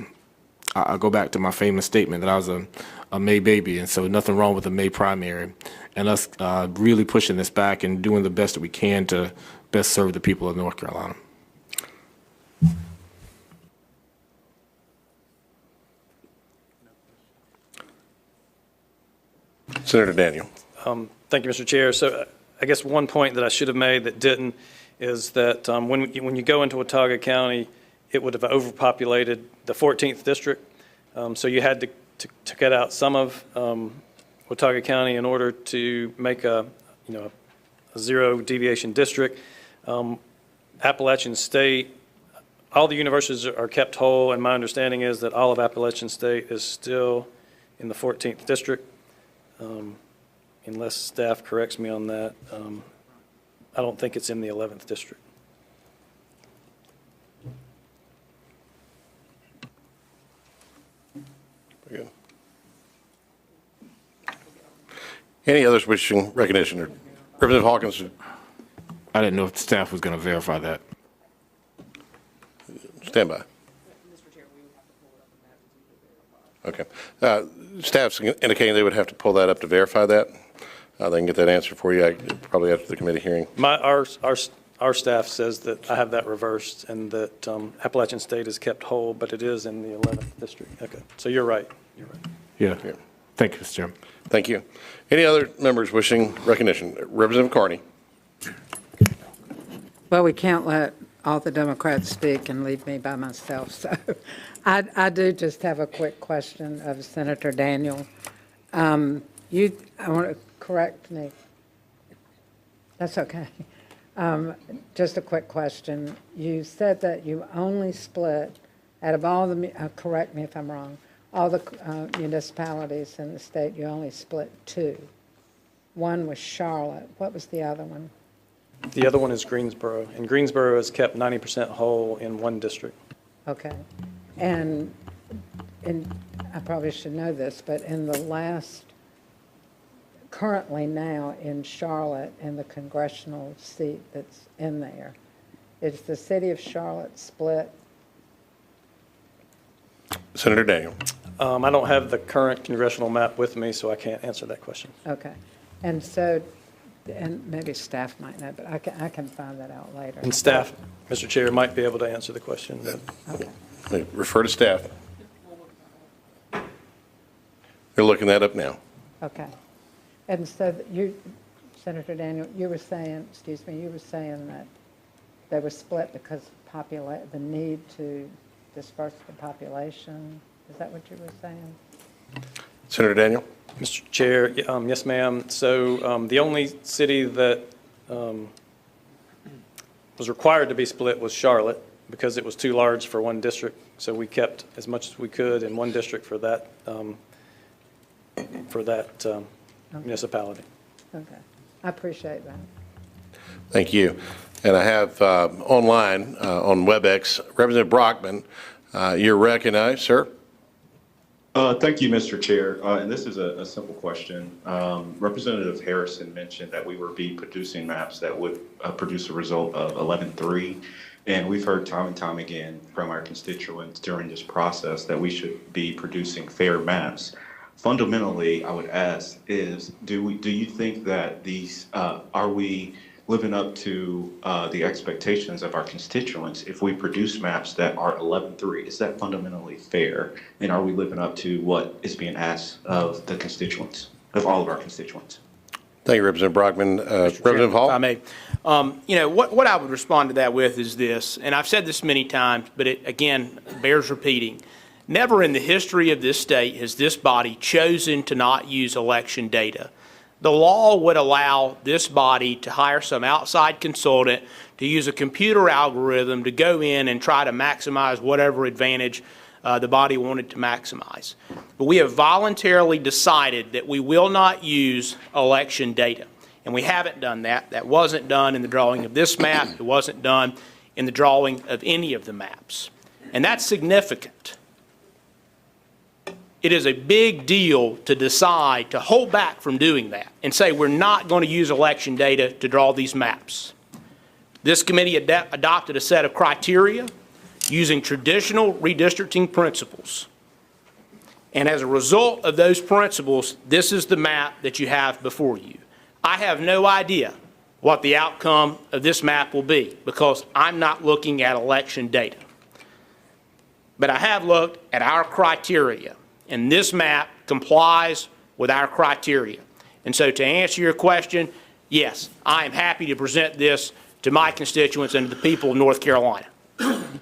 I'll go back to my famous statement that I was a May baby, and so nothing wrong with a May primary, and us really pushing this back and doing the best that we can to best serve the people of North Carolina. Senator Daniel. Thank you, Mr. Chair. So I guess one point that I should have made that didn't is that when you go into Watauga County, it would have overpopulated the 14th district. So you had to cut out some of Watauga County in order to make a zero deviation district. Appalachian State, all the universities are kept whole, and my understanding is that all of Appalachian State is still in the 14th district. Unless staff corrects me on that, I don't think it's in the 11th district. Very good. Any others wishing recognition? Representative Hawkins. I didn't know if staff was going to verify that. Stand by. Okay. Staff's indicating they would have to pull that up to verify that. They can get that answer for you probably after the committee hearing. Our staff says that I have that reversed and that Appalachian State is kept whole, but it is in the 11th district. Okay, so you're right. You're right. Yeah. Thank you, Mr. Chairman. Thank you. Any other members wishing recognition? Representative Carney. Well, we can't let all the Democrats speak and leave me by myself, so I do just have a quick question of Senator Daniel. I want to correct me. That's okay. Just a quick question. You said that you only split, out of all the, correct me if I'm wrong, all the municipalities in the state, you only split two. One was Charlotte. What was the other one? The other one is Greensboro, and Greensboro is kept 90% whole in one district. Okay. And I probably should know this, but in the last, currently now in Charlotte, in the congressional seat that's in there, is the city of Charlotte split? Senator Daniel. I don't have the current congressional map with me, so I can't answer that question. Okay. And so, and maybe staff might know, but I can find that out later. And staff, Mr. Chair, might be able to answer the question. Okay. Refer to staff. They're looking that up now. Okay. And so you, Senator Daniel, you were saying that they were split because the need to disperse the population. Is that what you were saying? Senator Daniel. Mr. Chair, yes, ma'am. So the only city that was required to be split was Charlotte because it was too large for one district. So we kept as much as we could in one district for that municipality. Okay. I appreciate that. Thank you. And I have online on WebEx, Representative Brockman. You're recognized, sir. Thank you, Mr. Chair. And this is a simple question. Representative Harrison mentioned that we would be producing maps that would produce a result of 11-3. And we've heard time and time again from our constituents during this process that we should be producing fair maps. Fundamentally, I would ask is, do you think that these, are we living up to the expectations of our constituents if we produce maps that are 11-3? Is that fundamentally fair? And are we living up to what is being asked of the constituents, of all of our constituents? Thank you, Representative Brockman. Representative Hall? If I may. What I would respond to that with is this, and I've said this many times, but it, again, bears repeating. Never in the history of this state has this body chosen to not use election data. The law would allow this body to hire some outside consultant to use a computer algorithm to go in and try to maximize whatever advantage the body wanted to maximize. But we have voluntarily decided that we will not use election data. And we haven't done that. That wasn't done in the drawing of this map. It wasn't done in the drawing of any of the maps. And that's significant. It is a big deal to decide to hold back from doing that and say we're not going to use election data to draw these maps. This committee adopted a set of criteria using traditional redistricting principles. And as a result of those principles, this is the map that you have before you. I have no idea what the outcome of this map will be because I'm not looking at election data. But I have looked at our criteria, and this map complies with our criteria. And so to answer your question, yes, I am happy to present this to my constituents and to the people of North Carolina. Thank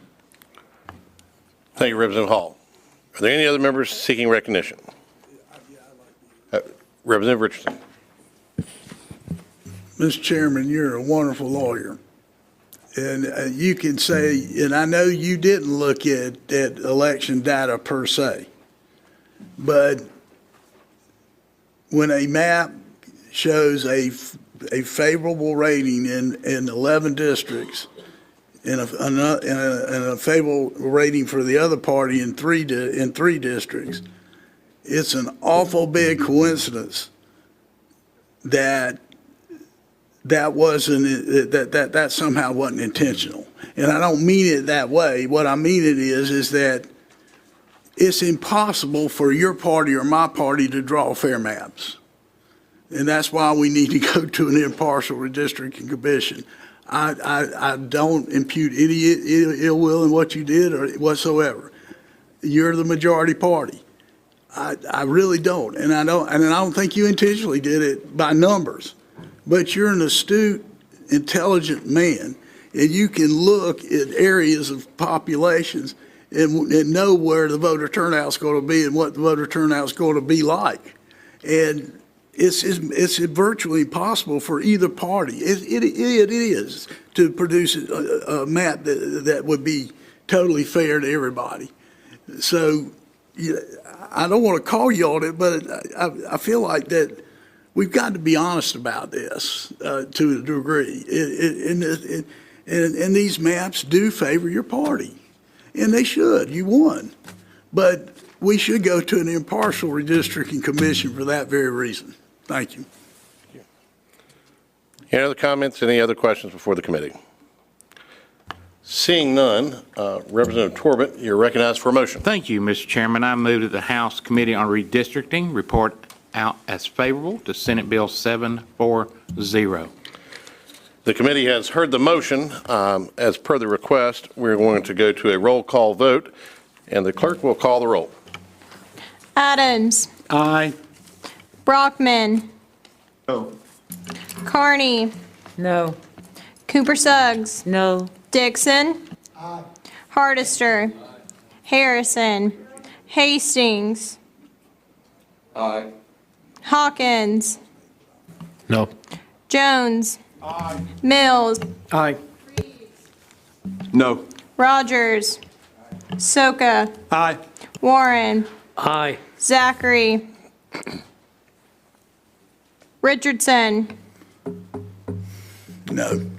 you, Representative Hall. Are there any other members seeking recognition? Representative Richardson. Mr. Chairman, you're a wonderful lawyer. And you can say, and I know you didn't look at election data per se, but when a map shows a favorable rating in 11 districts and a favorable rating for the other party in three districts, it's an awful big coincidence that that somehow wasn't intentional. And I don't mean it that way. What I mean it is that it's impossible for your party or my party to draw fair maps. And that's why we need to go to an impartial redistricting commission. I don't impute any ill will in what you did or whatsoever. You're the majority party. I really don't. And I don't think you intentionally did it by numbers. But you're an astute, intelligent man, and you can look at areas of populations and know where the voter turnout's going to be and what the voter turnout's going to be like. And it's virtually impossible for either party. It is to produce a map that would be totally fair to everybody. So I don't want to call you on it, but I feel like that we've got to be honest about this to a degree. And these maps do favor your party, and they should. You won. But we should go to an impartial redistricting commission for that very reason. Thank you. Any other comments, any other questions before the committee? Seeing none, Representative Torbett, you're recognized for a motion. Thank you, Mr. Chairman. I move that the House Committee on Redistricting report out as favorable to Senate Bill 740. The committee has heard the motion. As per the request, we're going to go to a roll call vote, and the clerk will call the roll. Adams. Aye. Brockman. No. Carney. No. Cooper Suggs. No. Dixon. Hardister. Harrison. Hastings. Hawkins. No. Jones. Mills. Aye. No. Rogers. Soka. Aye. Warren. Aye. Zachary. Richardson. No.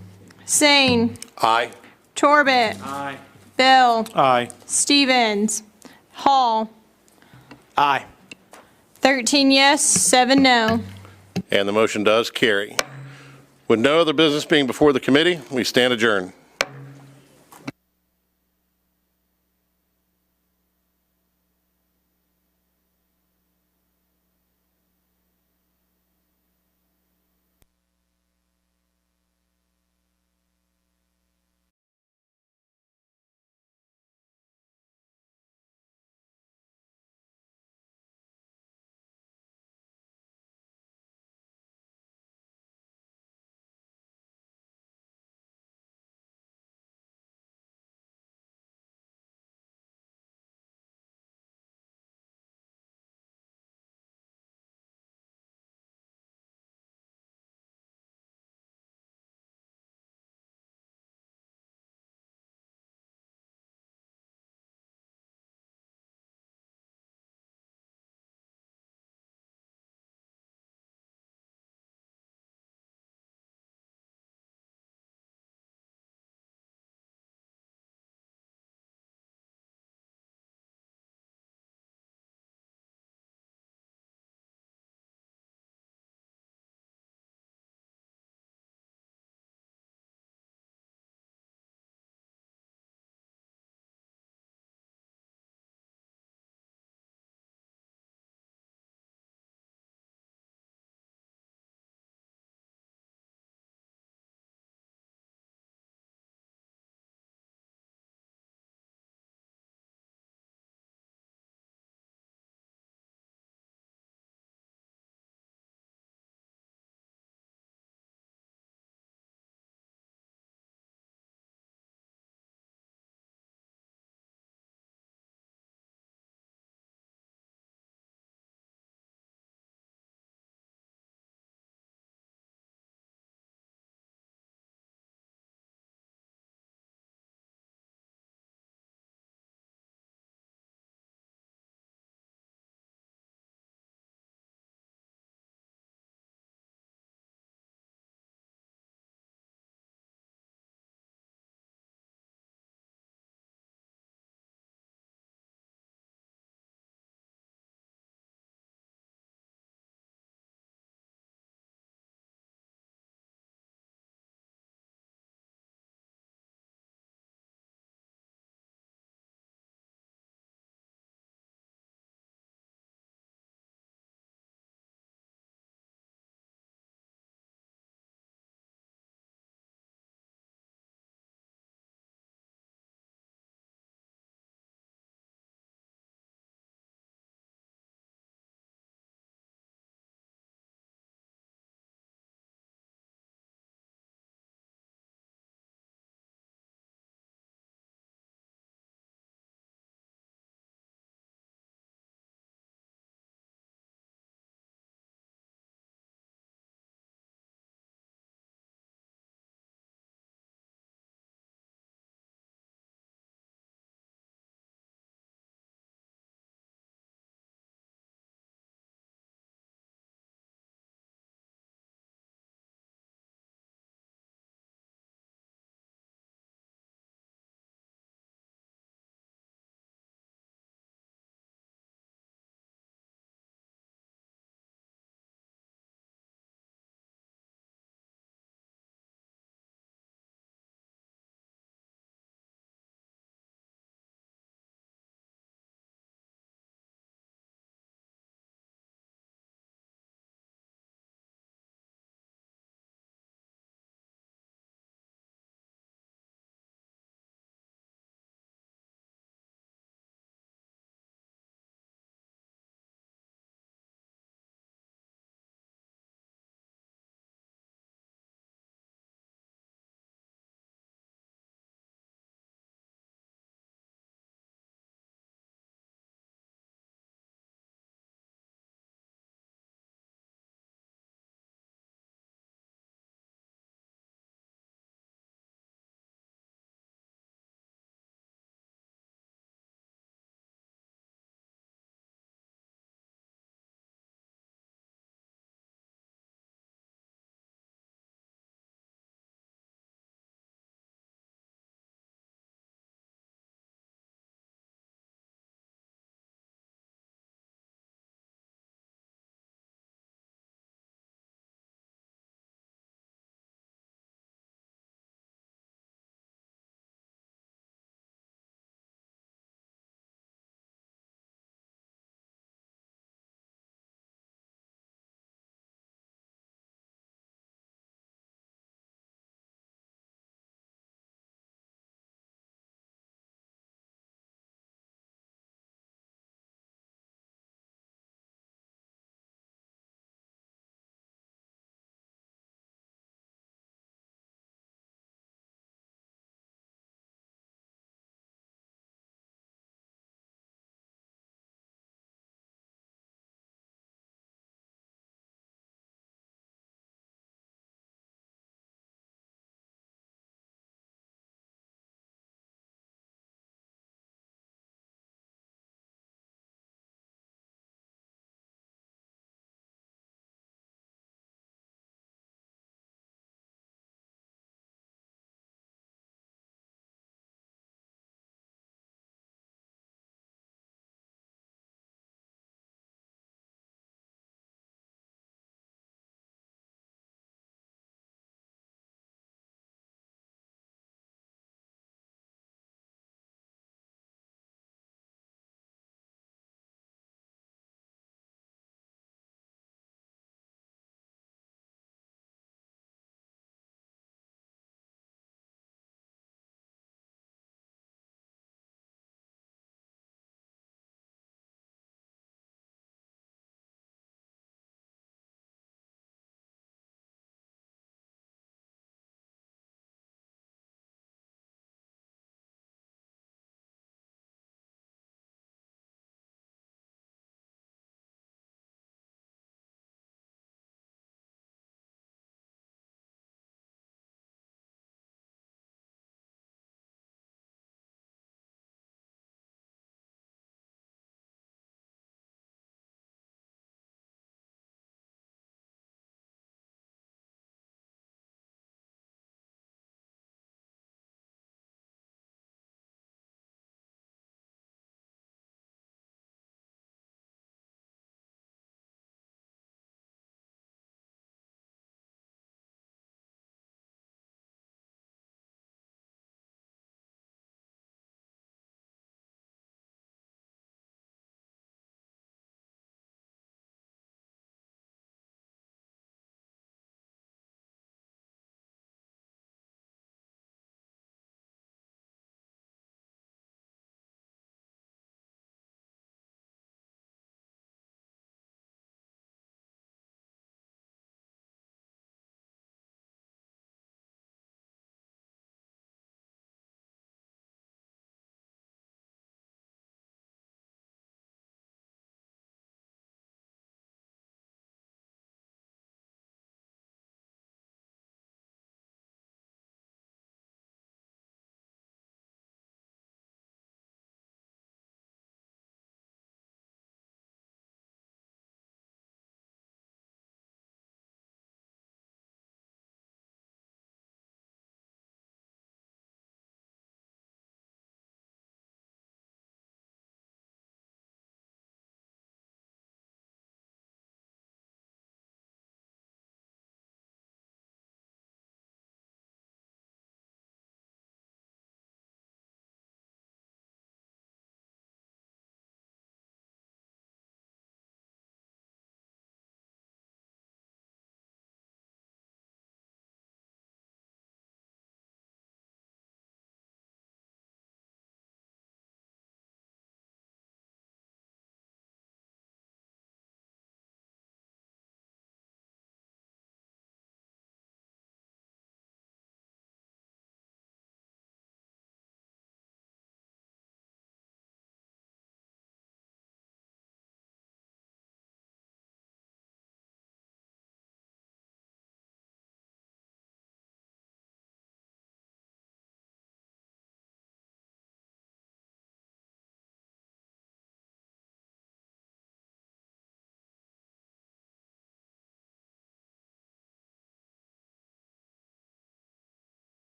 Sane. Aye. Torbett. Aye. Bill. Aye. Stevens. Hall. Aye. 13 yes, 7 no. And the motion does carry. With no other business being before the committee, we stand adjourned.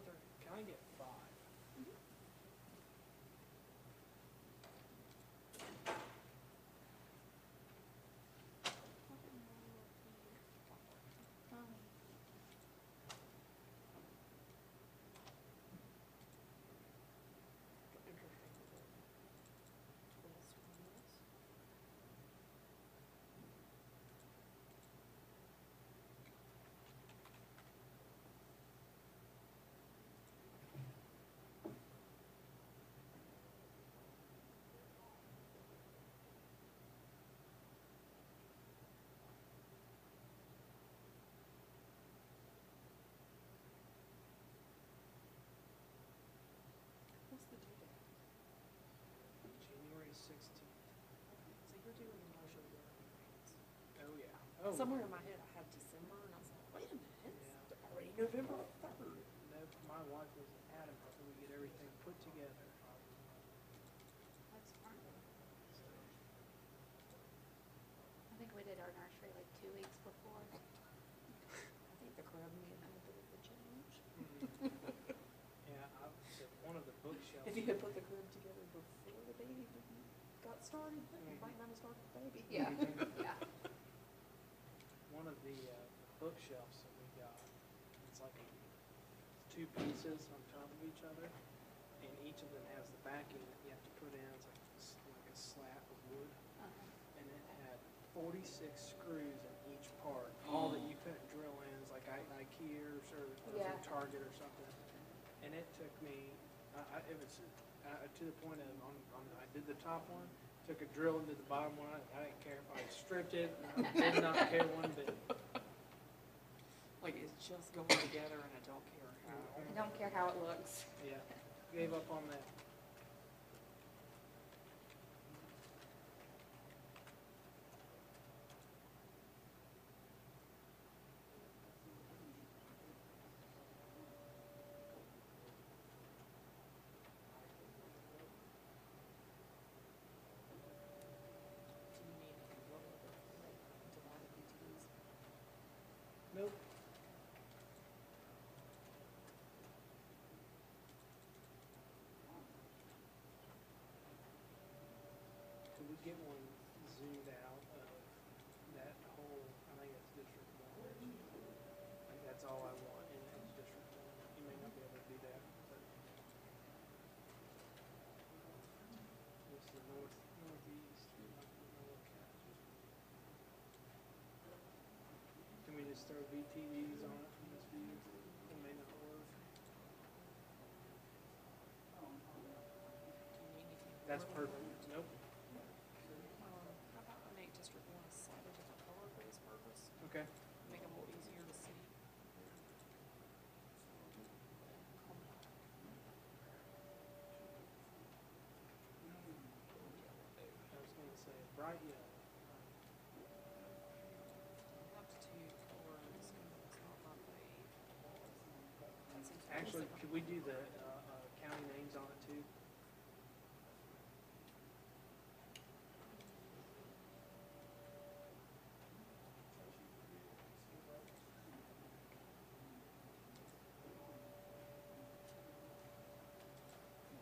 Can I get 5? What's the due date? January 16th. So you're doing the Marshall Grants. Oh, yeah. Oh. Somewhere in my head, I had December, and I was like, wait a minute, it's already November 3rd. No, my wife was adamant that we get everything put together. That's fine. I think we did our nursery like 2 weeks before. I think the crowd may have had a bit of a change. Yeah, I said one of the bookshelves. If you had put the crib together before the baby got started, you might not have started the baby. Yeah, yeah. One of the bookshelves that we got, it's like 2 pieces on top of each other, and each of them has the backing that you have to put in. It's like a slat of wood, and it had 46 screws in each part, all that you couldn't drill in. It's like IKEA or Yeah. Target or something. And it took me, it was to the point of, I did the top one, took a drill into the bottom one. I didn't care if I stripped it. I did not care one bit. Like, it's just going together, and I don't care how. I don't care how it looks. Yeah, gave up on that. Do you need to look at the, like, divided BTDs? Nope. Could we get one zoomed out of that whole, I think it's District 1. I think that's all I want in District 1. You may not be able to do that, but this is the northeast. Can we just throw VTDs on it from this view? It may not work. Do you need anything? That's perfect. Nope. How about I make District 1 a slightly different color for this purpose? Okay. Make them a little easier to see. I was going to say bright yellow. Up to 2 colors, it's not my fave. That seems like Actually, it's- could we do the county names on it too?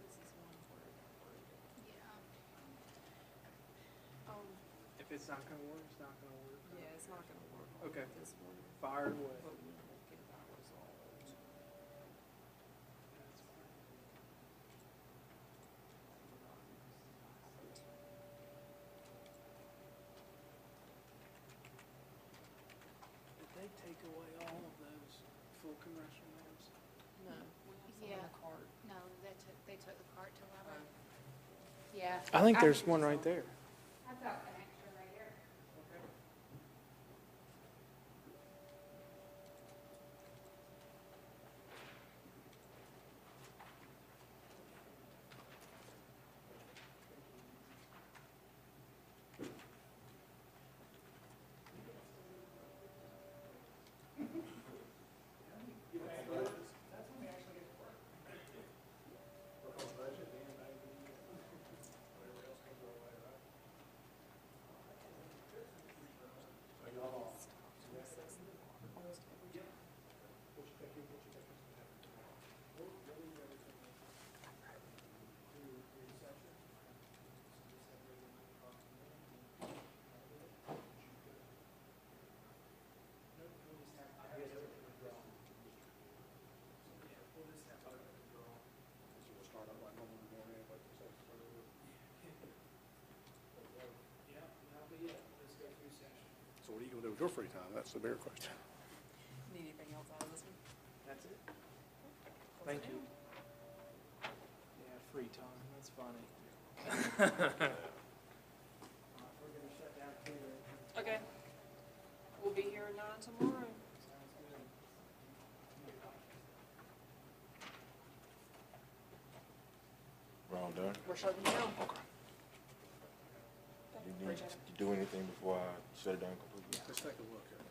This is one where, Yeah. If it's not going to work, it's not going to work. yeah, it's not gonna work. Okay. This one. Fire away. But we will get that resolved. That's fine. Did they take away all of those full congressional maps? No, we have some in Yeah. the cart. No, they took the cart to Lubbock. Yeah. I think there's one right there. I've got an extra right here. with your free time? That's the bigger question. Need anything else out of this one? That's it. Thank you. Yeah, free time, that's funny. We're gonna shut down here. Okay. We'll be here at 9 tomorrow. We're all done? We're shutting down. Okay. You need to do anything before I shut it down completely? Let's take a look at it.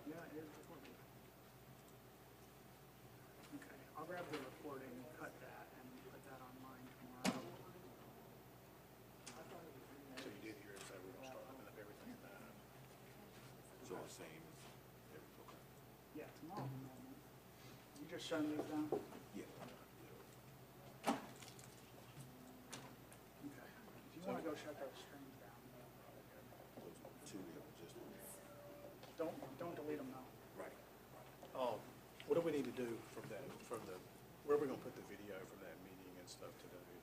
Yeah, here's the recording. Okay, I'll grab the recording and cut that and put that online tomorrow. So you did hear it say we're gonna start opening up everything at 9. It's all the same. Okay. Yeah, tomorrow. You just shutting these down? Yeah. Okay. If you wanna go shut those strings down, Those two, just, don't delete them now. right. What do we need to do from the, where are we gonna put the video from that meeting and stuff today?